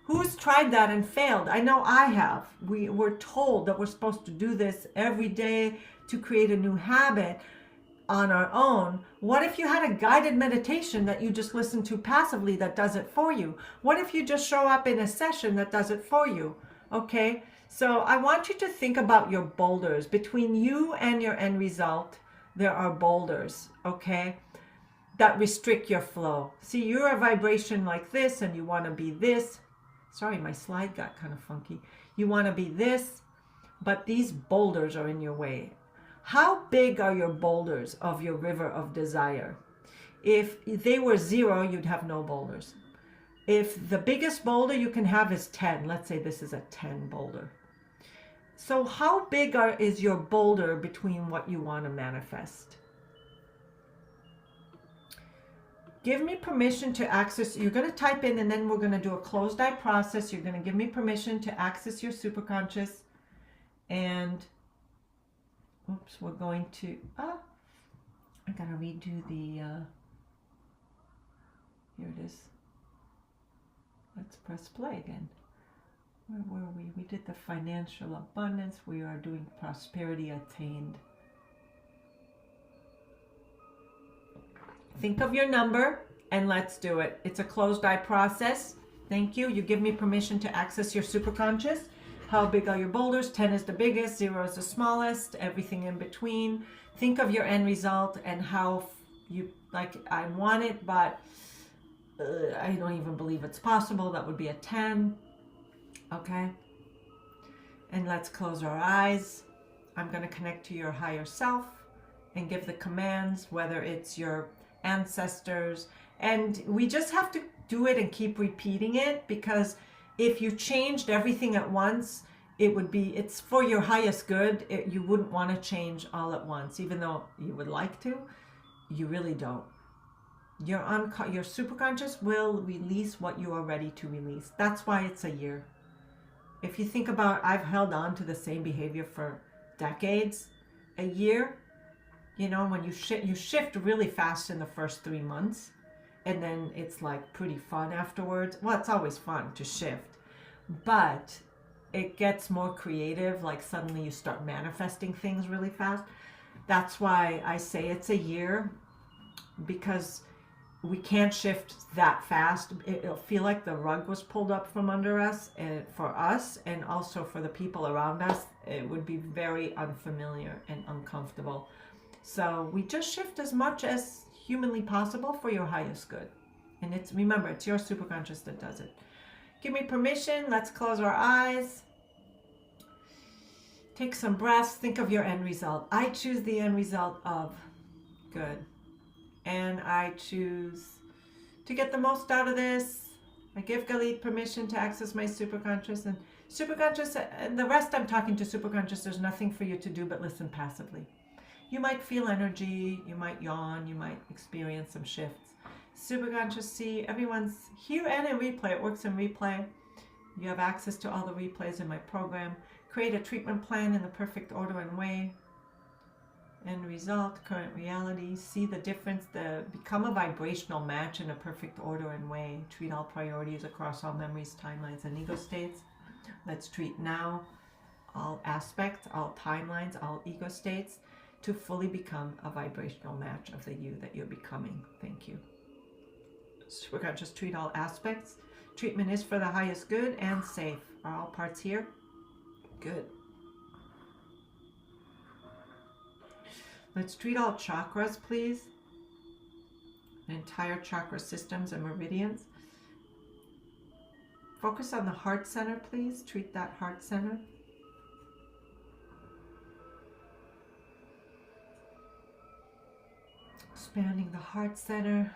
Who's tried that and failed? I know I have. We're told that we're supposed to do this every day to create a new habit on our own. What if you had a guided meditation that you just listen to passively that does it for you? What if you just show up in a session that does it for you? Okay, so I want you to think about your boulders. Between you and your end result, there are boulders, okay, that restrict your flow. See, you're a vibration like this and you want to be this. Sorry, my slide got kind of funky. You want to be this, but these boulders are in your way. How big are your boulders of your river of desire? If they were 0, you'd have no boulders. If the biggest boulder you can have is 10, let's say this is a 10 boulder. So how big is your boulder between what you want to manifest? Give me permission to access. You're going to type in and then we're going to do a closed eye process. You're going to give me permission to access your superconscious. And oops, we're going to, I got to redo the, here it is. Let's press play again. Where were we? We did the financial abundance. We are doing prosperity attained. Think of your number and let's do it. It's a closed eye process. Thank you. You give me permission to access your superconscious. How big are your boulders? 10 is the biggest, 0 is the smallest, everything in between. Think of your end result and how you, like, I want it, but I don't even believe it's possible. That would be a 10. Okay. And let's close our eyes. I'm going to connect to your higher self and give the commands, whether it's your ancestors. And we just have to do it and keep repeating it, because if you changed everything at once, it's for your highest good. You wouldn't want to change all at once, even though you would like to. You really don't. Your superconscious will release what you are ready to release. That's why it's a year. If you think about, I've held on to the same behavior for decades. A year, you know, when you shift really fast in the first 3 months, and then it's like pretty fun afterwards. Well, it's always fun to shift, but it gets more creative, like suddenly you start manifesting things really fast. That's why I say it's a year, because we can't shift that fast. It'll feel like the rug was pulled up from under us, and for us and also for the people around us, it would be very unfamiliar and uncomfortable. So we just shift as much as humanly possible for your highest good. And it's, remember, it's your superconscious that does it. Give me permission. Let's close our eyes. Take some breaths. Think of your end result. I choose the end result of good. And I choose to get the most out of this. I give Galit permission to access my superconscious. And superconscious, and the rest I'm talking to superconscious, there's nothing for you to do but listen passively. You might feel energy, you might yawn, you might experience some shifts. Superconscious, see, everyone's here and in replay. It works in replay. You have access to all the replays in my program. Create a treatment plan in the perfect order and way. End result, current reality. See the difference. Become a vibrational match in a perfect order and way. Treat all priorities across all memories, timelines, and ego states. Let's treat now all aspects, all timelines, all ego states, to fully become a vibrational match of the you that you're becoming. Thank you. Superconscious, treat all aspects. Treatment is for the highest good and safe. Are all parts here? Good. Let's treat all chakras, please. Entire chakra systems and meridians. Focus on the heart center, please. Treat that heart center. Expanding the heart center.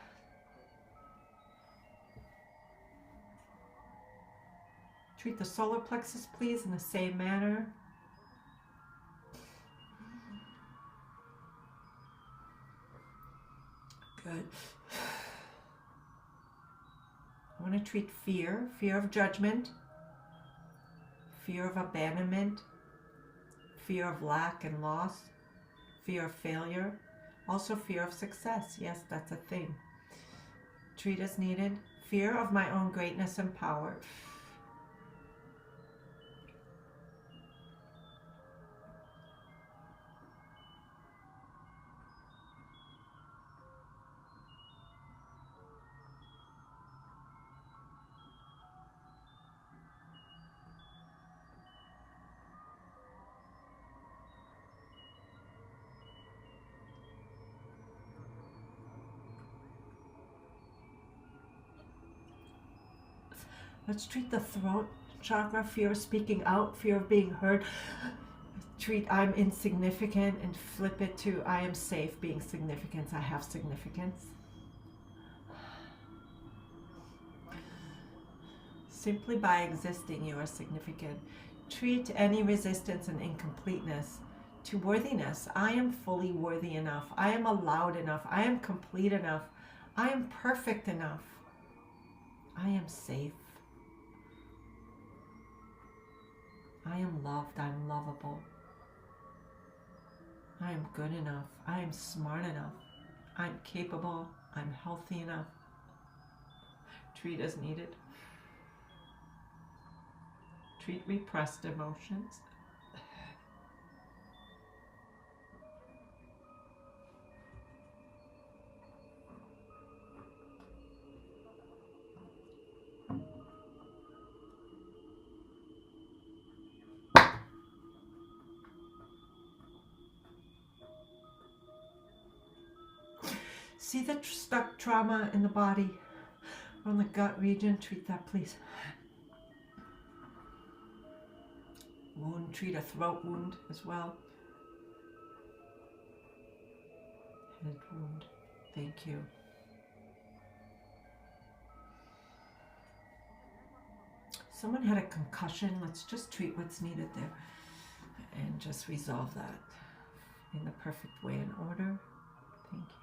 Treat the solar plexus, please, in the same manner. Good. I want to treat fear, fear of judgment, fear of abandonment, fear of lack and loss, fear of failure, also fear of success. Yes, that's a thing. Treat as needed. Fear of my own greatness and power. Let's treat the throat chakra, fear of speaking out, fear of being heard. Treat I'm insignificant and flip it to I am safe being significance. I have significance. Simply by existing, you are significant. Treat any resistance and incompleteness to worthiness. I am fully worthy enough. I am allowed enough. I am complete enough. I am perfect enough. I am safe. I am loved. I'm lovable. I am good enough. I am smart enough. I'm capable. I'm healthy enough. Treat as needed. Treat repressed emotions. See the stuck trauma in the body or in the gut region. Treat that, please. Wound, treat a throat wound as well. Head wound. Thank you. Someone had a concussion. Let's just treat what's needed there and just resolve that in the perfect way and order. Thank you.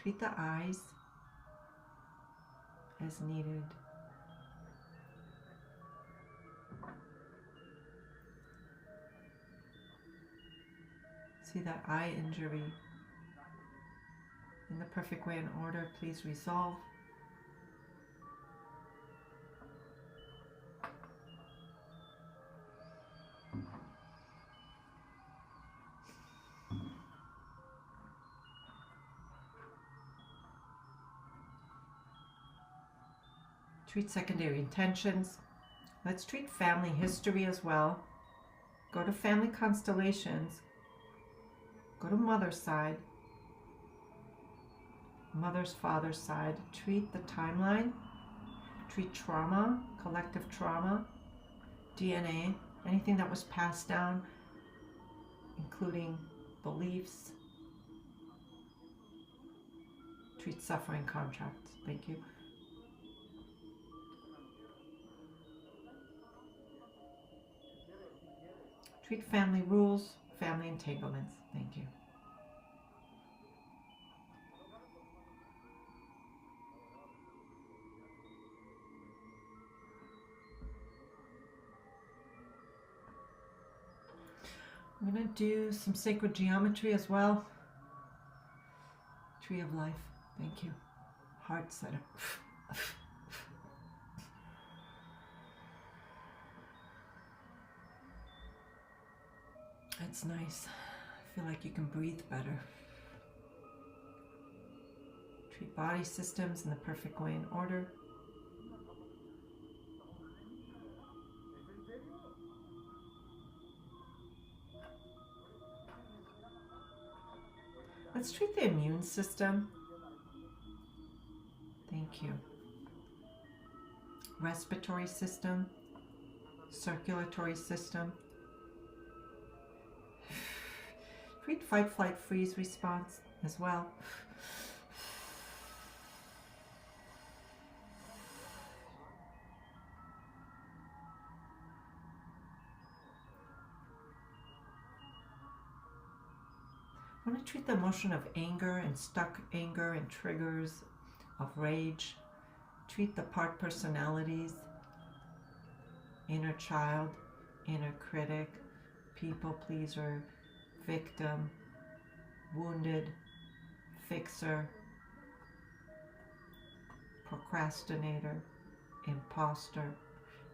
Treat the eyes as needed. See that eye injury in the perfect way and order. Please resolve. Treat secondary intentions. Let's treat family history as well. Go to family constellations. Go to mother's side. Mother's, father's side. Treat the timeline. Treat trauma, collective trauma, DNA, anything that was passed down, including beliefs. Treat suffering contracts. Thank you. Treat family rules, family entanglements. Thank you. I'm going to do some sacred geometry as well. Tree of life. Thank you. Heart center. That's nice. I feel like you can breathe better. Treat body systems in the perfect way and order. Let's treat the immune system. Thank you. Respiratory system, circulatory system. Treat fight, flight, freeze response as well. I want to treat the emotion of anger and stuck anger and triggers of rage. Treat the part personalities, inner child, inner critic, people pleaser, victim, wounded, fixer, procrastinator, imposter.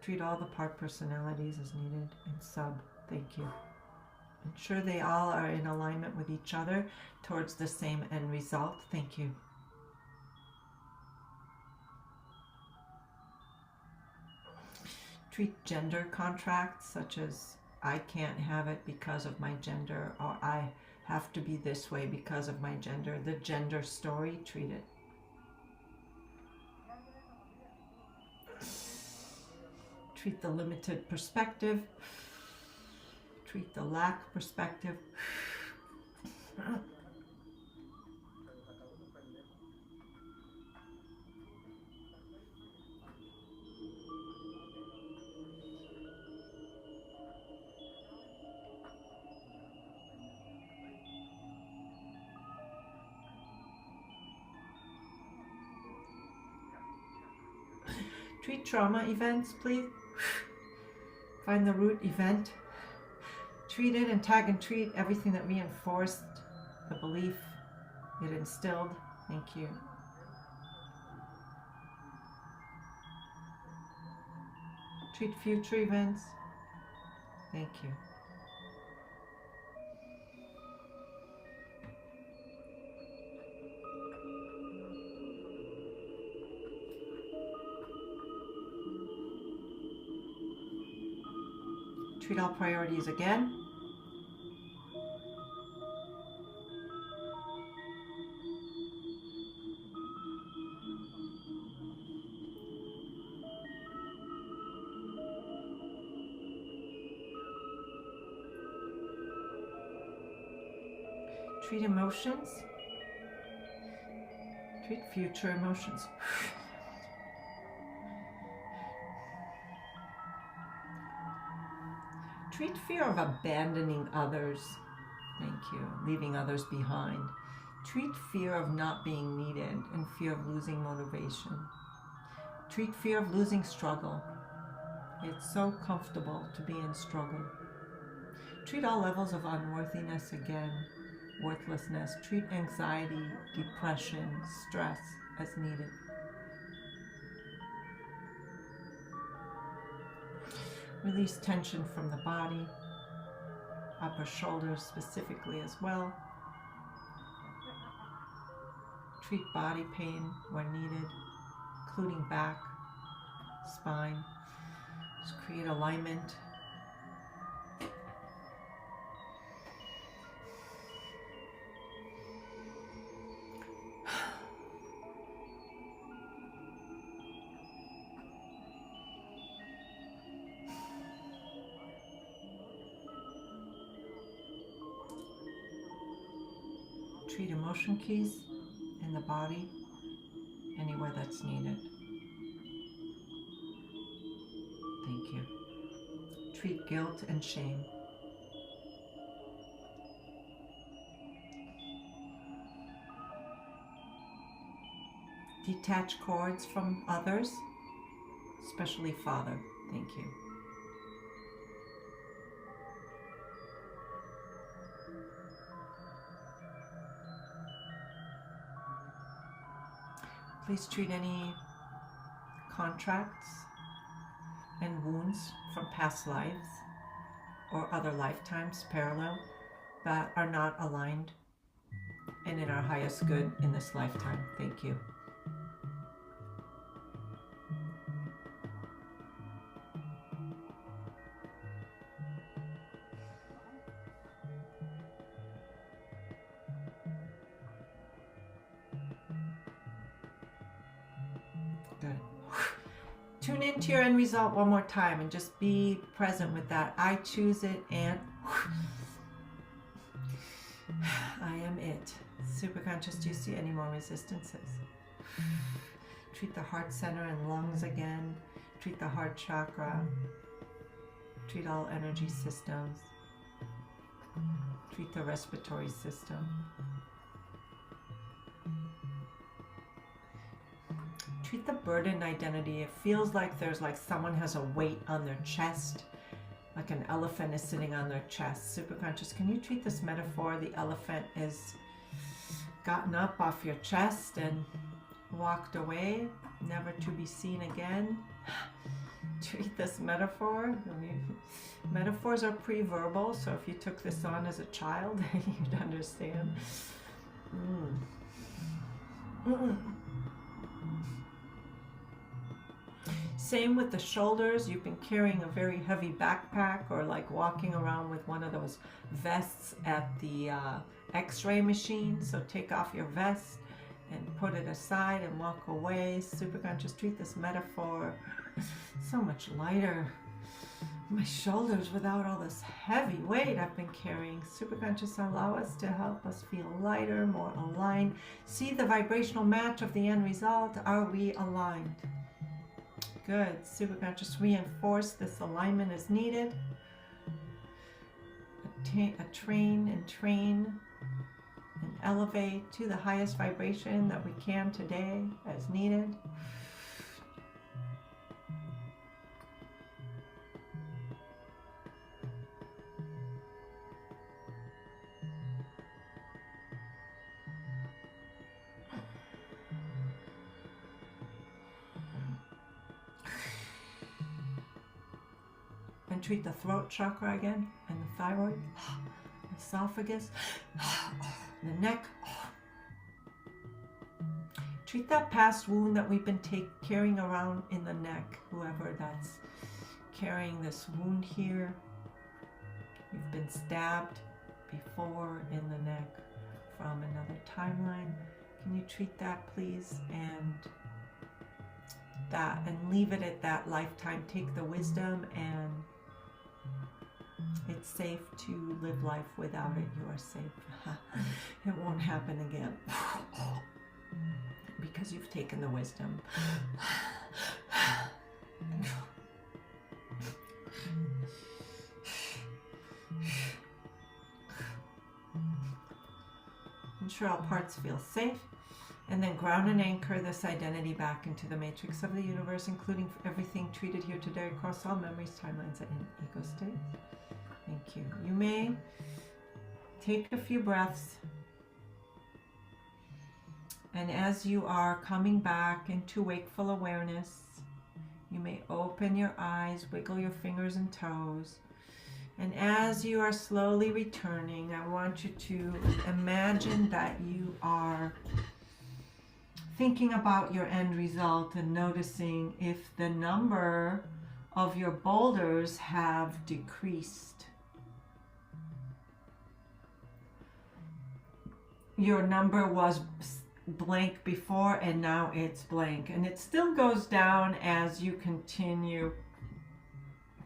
Treat all the part personalities as needed and sub. Thank you. Ensure they all are in alignment with each other towards the same end result. Thank you. Treat gender contracts such as I can't have it because of my gender, or I have to be this way because of my gender. The gender story, treat it. Treat the limited perspective. Treat the lack perspective. Treat trauma events, please. Find the root event. Treat it and tag and treat everything that reinforced the belief it instilled. Thank you. Treat future events. Thank you. Treat all priorities again. Treat emotions. Treat future emotions. Treat fear of abandoning others. Thank you. Leaving others behind. Treat fear of not being needed and fear of losing motivation. Treat fear of losing struggle. It's so comfortable to be in struggle. Treat all levels of unworthiness again. Worthlessness. Treat anxiety, depression, stress as needed. Release tension from the body, upper shoulders specifically as well. Treat body pain where needed, including back, spine. Just create alignment. Treat emotion keys in the body, anywhere that's needed. Thank you. Treat guilt and shame. Detach cords from others, especially Father. Thank you. Please treat any contracts and wounds from past lives or other lifetimes parallel that are not aligned and in our highest good in this lifetime. Thank you. Good. Tune into your end result one more time and just be present with that. I choose it and I am it. Superconscious, do you see any more resistances? Treat the heart center and lungs again. Treat the heart chakra. Treat all energy systems. Treat the respiratory system. Treat the burden identity. It feels like there's like someone has a weight on their chest, like an elephant is sitting on their chest. Superconscious, can you treat this metaphor? The elephant is gotten up off your chest and walked away, never to be seen again. Treat this metaphor. I mean, metaphors are pre-verbal, so if you took this on as a child, you'd understand. Same with the shoulders. You've been carrying a very heavy backpack or like walking around with one of those vests at the x-ray machine. So take off your vest and put it aside and walk away. Superconscious, treat this metaphor. So much lighter. My shoulders without all this heavy weight I've been carrying. Superconscious, allow us to help us feel lighter, more aligned. See the vibrational match of the end result. Are we aligned? Good. Superconscious, reinforce this alignment as needed. Train and elevate to the highest vibration that we can today as needed. And treat the throat chakra again, and the thyroid, esophagus, the neck. Treat that past wound that we've been carrying around in the neck, whoever that's carrying this wound here. You've been stabbed before in the neck from another timeline. Can you treat that, please? And leave it at that lifetime. Take the wisdom, and it's safe to live life without it. You are safe. It won't happen again because you've taken the wisdom. Ensure all parts feel safe, and then ground and anchor this identity back into the matrix of the universe, including everything treated here today across all memories, timelines, and ego states. Thank you. You may take a few breaths, and as you are coming back into wakeful awareness, you may open your eyes, wiggle your fingers and toes. And as you are slowly returning, I want you to imagine that you are thinking about your end result and noticing if the number of your boulders have decreased. Your number was blank before and now it's blank, and it still goes down as you continue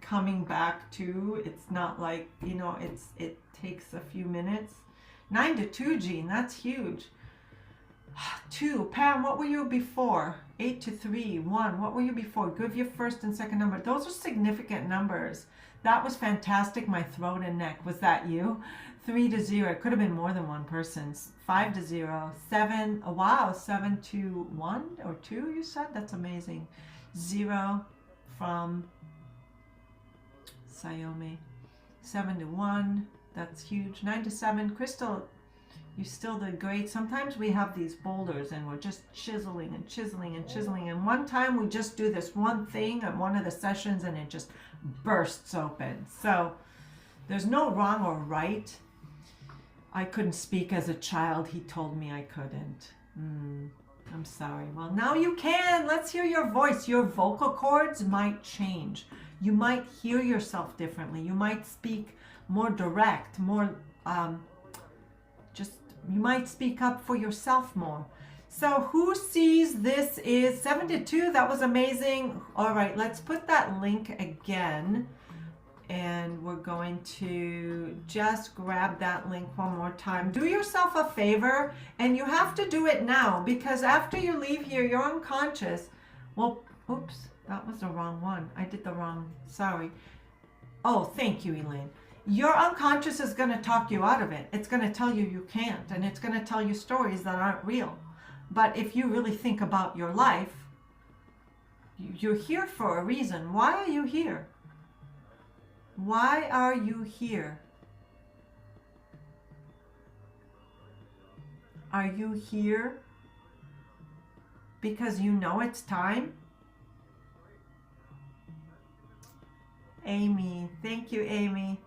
coming back to. It's not like, you know, it takes a few minutes. 9 to 2, Jean, that's huge. 2, Pam, what were you before? 8 to 3, 1, what were you before? Give your first and second number. Those are significant numbers. That was fantastic. My throat and neck. Was that you? 3 to 0. It could have been more than one person's. 5 to 0. 7. Oh, wow. 7 to 1 or 2, you said? That's amazing. 0 from Sayome. 7 to 1. That's huge. 9 to 7. Crystal, you still did great. Sometimes we have these boulders and we're just chiseling and chiseling and chiseling. And one time we just do this one thing at one of the sessions and it just bursts open. So there's no wrong or right. I couldn't speak as a child. He told me I couldn't. I'm sorry. Well, now you can. Let's hear your voice. Your vocal cords might change. You might hear yourself differently. You might speak more direct, more you might speak up for yourself more. So who sees this is 7 to 2? That was amazing. All right, let's put that link again. And we're going to just grab that link one more time. Do yourself a favor, and you have to do it now, because after you leave here, you're unconscious. Well, oops, that was the wrong one. I did the wrong, sorry. Oh, thank you, Elaine. Your unconscious is going to talk you out of it. It's going to tell you you can't, and it's going to tell you stories that aren't real. But if you really think about your life, you're here for a reason. Why are you here? Why are you here? Are you here because you know it's time? Amy, thank you, Amy.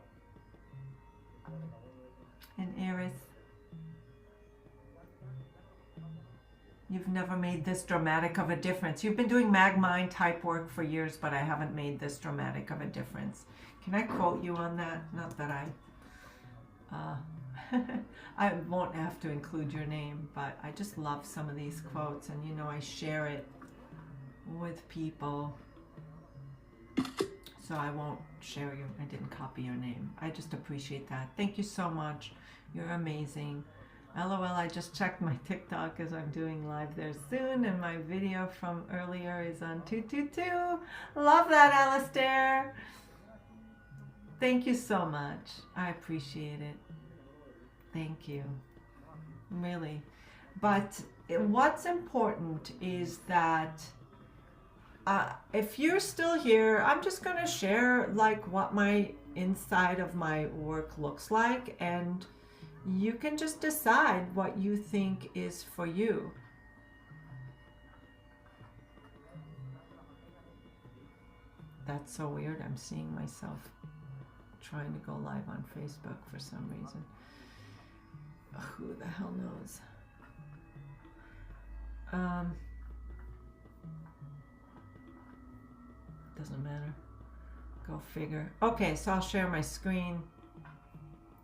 And Eris, you've never made this dramatic of a difference. You've been doing mag-mind type work for years, but I haven't made this dramatic of a difference. Can I quote you on that? Not that I won't have to include your name, but I just love some of these quotes, and you know I share it with people. So I won't share I didn't copy your name. I just appreciate that. Thank you so much. You're amazing. LOL, I just checked my TikTok as I'm doing live there soon, and my video from earlier is on 222. Love that, Alistair. Thank you so much. I appreciate it. Thank you. Really. But what's important is that if you're still here, I'm just going to share like what my inside of my work looks like, and you can just decide what you think is for you. That's so weird. I'm seeing myself trying to go live on Facebook for some reason. Who the hell knows? Doesn't matter. Go figure. Okay, so I'll share my screen.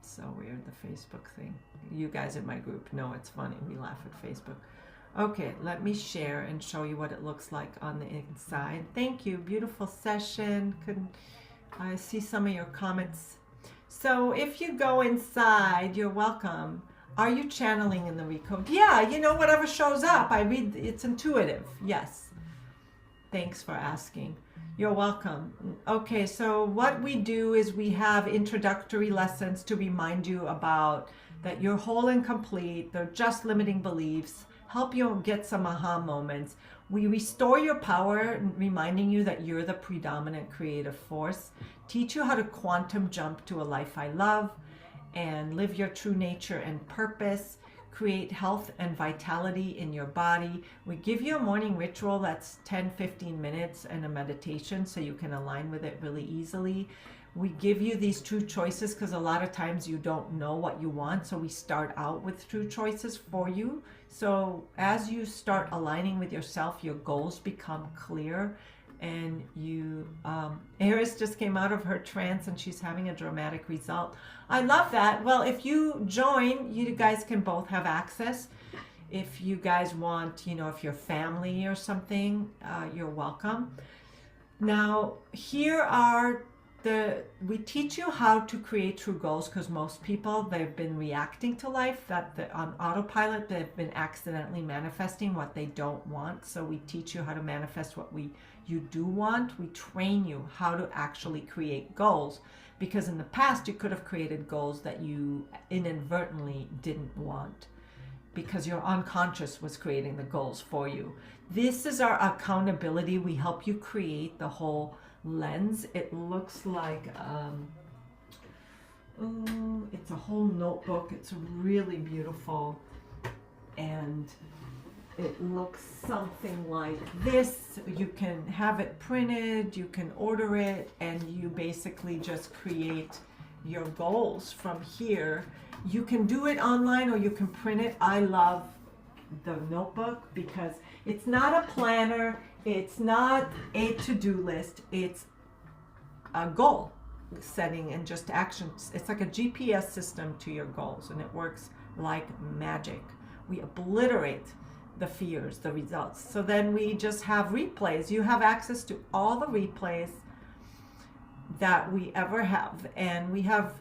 So weird, the Facebook thing. You guys in my group know it's funny. We laugh at Facebook. Okay, let me share and show you what it looks like on the inside. Thank you. Beautiful session. I see some of your comments. So if you go inside, you're welcome. Are you channeling in the recode? Yeah, you know, whatever shows up. I read, it's intuitive. Yes. Thanks for asking. You're welcome. Okay, so what we do is we have introductory lessons to remind you about that you're whole and complete. They're just limiting beliefs. Help you get some aha moments. We restore your power, reminding you that you're the predominant creative force. Teach you how to quantum jump to a life I love and live your true nature and purpose. Create health and vitality in your body. We give you a morning ritual that's 10-15 minutes and a meditation so you can align with it really easily. We give you these true choices because a lot of times you don't know what you want. So we start out with true choices for you. So as you start aligning with yourself, your goals become clear. And you, Eris just came out of her trance and she's having a dramatic result. I love that. Well, if you join, you guys can both have access. If you guys want, if you're family or something, you're welcome. Now, here are we teach you how to create true goals because most people, they've been reacting to life on autopilot. They've been accidentally manifesting what they don't want. So we teach you how to manifest what you do want. We train you how to actually create goals, because in the past you could have created goals that you inadvertently didn't want because your unconscious was creating the goals for you. This is our accountability. We help you create the whole lens. It looks like it's a whole notebook. It's really beautiful, and it looks something like this. You can have it printed, you can order it, and you basically just create your goals from here. You can do it online or you can print it. I love the notebook because it's not a planner, it's not a to-do list, it's a goal setting and just actions. It's like a GPS system to your goals, and it works like magic. We obliterate the fears, the results. So then we just have replays. You have access to all the replays that we ever have. And we have,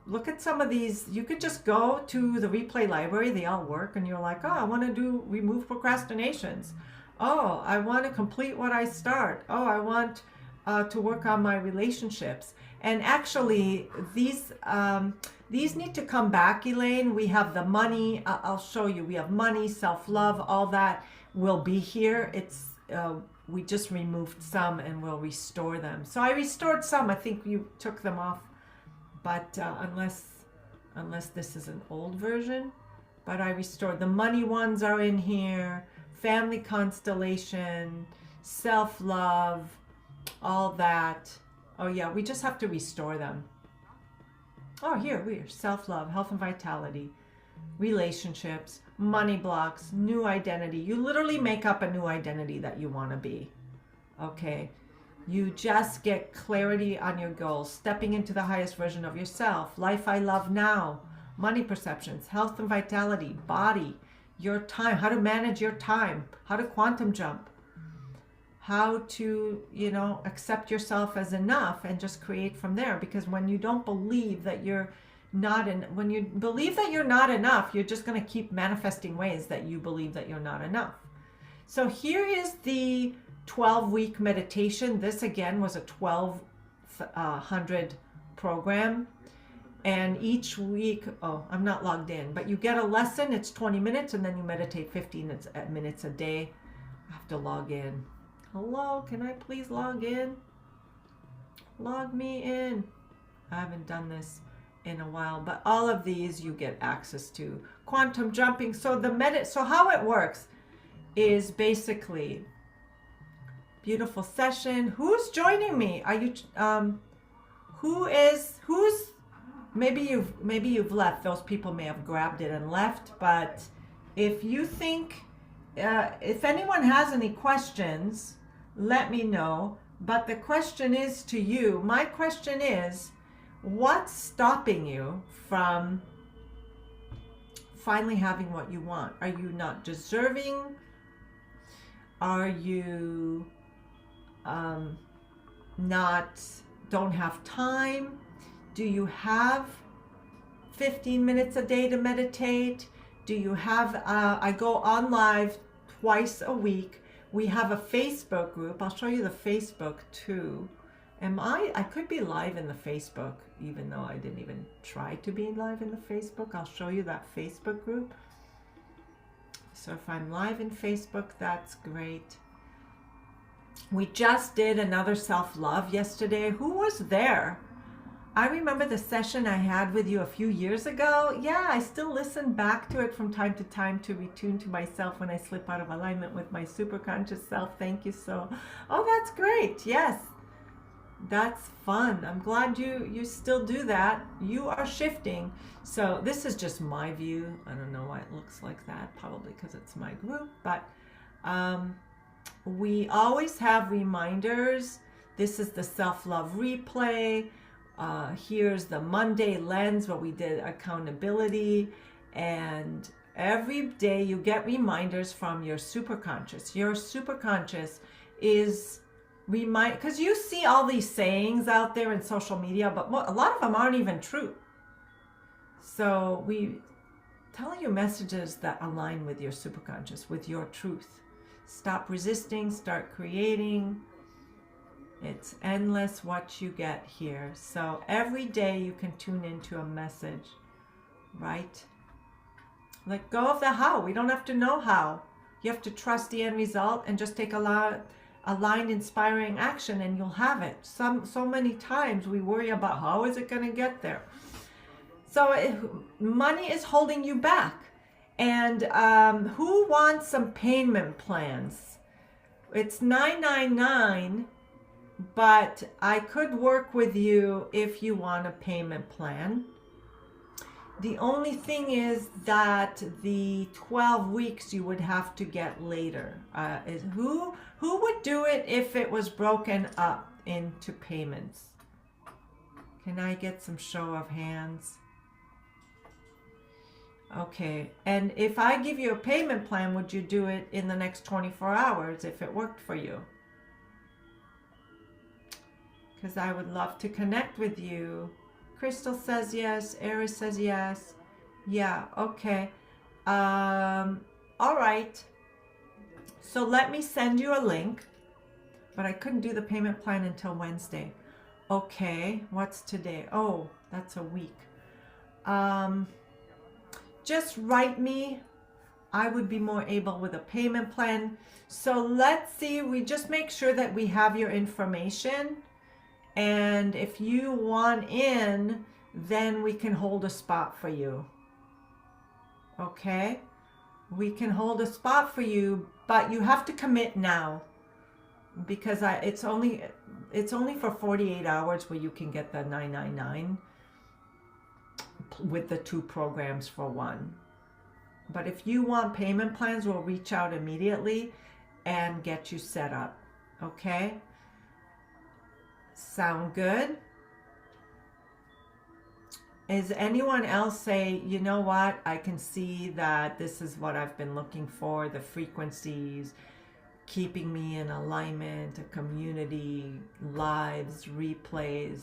look at some of these. You could just go to the replay library. They all work. And you're like, oh, I want to remove procrastinations. Oh, I want to complete what I start. Oh, I want to work on my relationships. And actually, these need to come back, Elaine. We have the money. I'll show you. We have money, self-love, all that will be here. It's we just removed some and we'll restore them. So I restored some. I think you took them off, but unless this is an old version. But I restored the money ones are in here. Family constellation, self-love, all that. Oh yeah, we just have to restore them. Oh, here we are. Self-love, health and vitality, relationships, money blocks, new identity. You literally make up a new identity that you want to be. Okay. You just get clarity on your goals, stepping into the highest version of yourself, life I love now, money perceptions, health and vitality, body, your time, how to manage your time, how to quantum jump, how to, accept yourself as enough and just create from there. Because when you don't believe that you're when you believe that you're not enough, you're just going to keep manifesting ways that you believe that you're not enough. So here is the 12-week meditation. This again was a 1200 program. And each week, I'm not logged in, but you get a lesson. It's 20 minutes and then you meditate 15 minutes a day. I have to log in. Hello, can I please log in? Log me in. I haven't done this in a while, but all of these you get access to. Quantum jumping. So so how it works is basically beautiful session. Who's joining me? Are you who's maybe you've left. Those people may have grabbed it and left, but if you think if anyone has any questions, let me know. But the question is to you, my question is, what's stopping you from finally having what you want? Are you not deserving? Are you don't have time? Do you have 15 minutes a day to meditate? Do you have, I go on live twice a week. We have a Facebook group. I'll show you the Facebook too. I could be live in the Facebook, even though I didn't even try to be live in the Facebook. I'll show you that Facebook group. So if I'm live in Facebook, that's great. We just did another self-love yesterday. Who was there? I remember the session I had with you a few years ago. Yeah, I still listen back to it from time to time to retune to myself when I slip out of alignment with my superconscious self. Thank you so. Oh, that's great. Yes. That's fun. I'm glad you still do that. You are shifting. So this is just my view. I don't know why it looks like that. Probably because it's my group. But um, we always have reminders. This is the self-love replay. Here's the Monday lens where we did accountability. And every day you get reminders from your superconscious. Your superconscious is because you see all these sayings out there in social media, but a lot of them aren't even true. So we tell you messages that align with your superconscious, with your truth. Stop resisting, start creating. It's endless what you get here. So every day you can tune into a message, right? Let go of the how. We don't have to know how. You have to trust the end result and just take aligned, inspiring action, and you'll have it. So many times we worry about how is it going to get there. So money is holding you back. And who wants some payment plans? It's $9.99, but I could work with you if you want a payment plan. The only thing is that the 12 weeks you would have to get later. Who would do it if it was broken up into payments? Can I get some show of hands? Okay, and if I give you a payment plan, would you do it in the next 24 hours if it worked for you? Because I would love to connect with you. Crystal says yes. Eris says yes. Yeah, okay. All right. So let me send you a link. But I couldn't do the payment plan until Wednesday. Okay, what's today? Oh, that's a week. Just write me. I would be more able with a payment plan. So let's see. We just make sure that we have your information. And if you want in, then we can hold a spot for you. Okay? We can hold a spot for you, but you have to commit now. Because it's only for 48 hours where you can get the $9.99 with the 2 programs for 1. But if you want payment plans, we'll reach out immediately and get you set up. Okay? Sound good? Is anyone else say, you know what, I can see that this is what I've been looking for, the frequencies, keeping me in alignment, a community, lives, replays,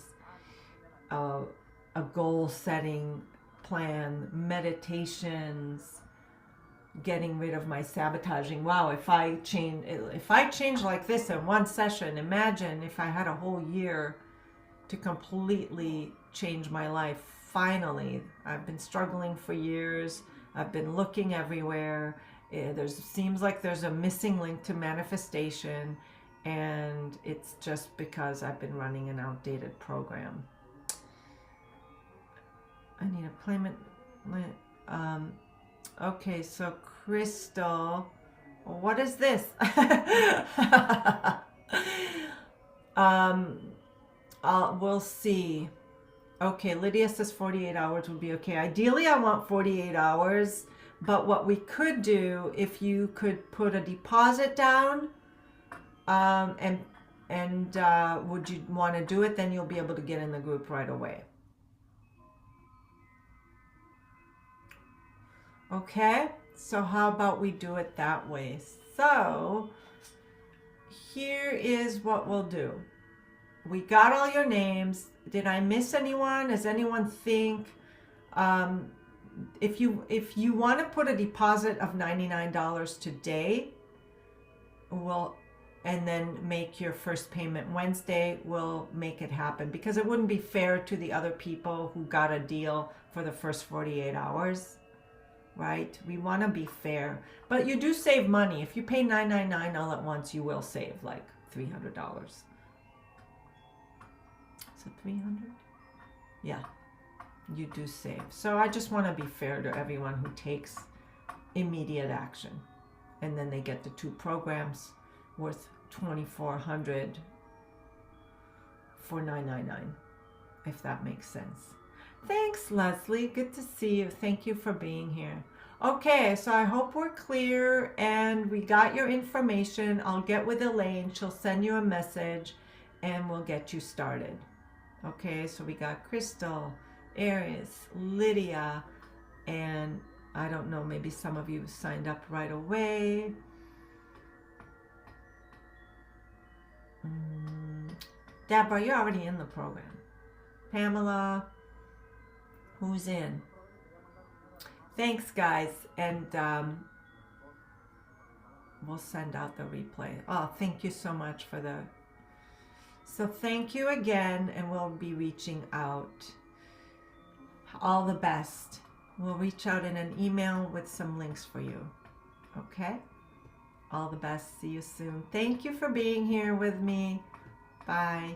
a goal setting plan, meditations, getting rid of my sabotaging. Wow, if I change like this in one session, imagine if I had a whole year to completely change my life. Finally, I've been struggling for years. I've been looking everywhere. Seems like there's a missing link to manifestation, and it's just because I've been running an outdated program. I need a payment. Okay, so Crystal, what is this? We'll see. Okay, Lydia says 48 hours would be okay. Ideally, I want 48 hours, but what we could do, if you could put a deposit down, and would you want to do it, then you'll be able to get in the group right away. Okay, so how about we do it that way? So here is what we'll do. We got all your names. Did I miss anyone? Does anyone think if you want to put a deposit of $99 today, and then make your first payment Wednesday, we'll make it happen, because it wouldn't be fair to the other people who got a deal for the first 48 hours. Right? We want to be fair. But you do save money. If you pay $9.99 all at once, you will save like $300. Is it 300? Yeah, you do save. So I just want to be fair to everyone who takes immediate action. And then they get the 2 programs worth $2,400 for $9.99, if that makes sense. Thanks, Leslie. Good to see you. Thank you for being here. Okay, so I hope we're clear and we got your information. I'll get with Elaine. She'll send you a message and we'll get you started. Okay, so we got Crystal, Aries, Lydia, and I don't know, maybe some of you signed up right away. Deborah, you're already in the program. Pamela, who's in? Thanks, guys, and we'll send out the replay. Oh, thank you so much for the... So thank you again, and we'll be reaching out. All the best. We'll reach out in an email with some links for you. Okay? All the best. See you soon. Thank you for being here with me. Bye.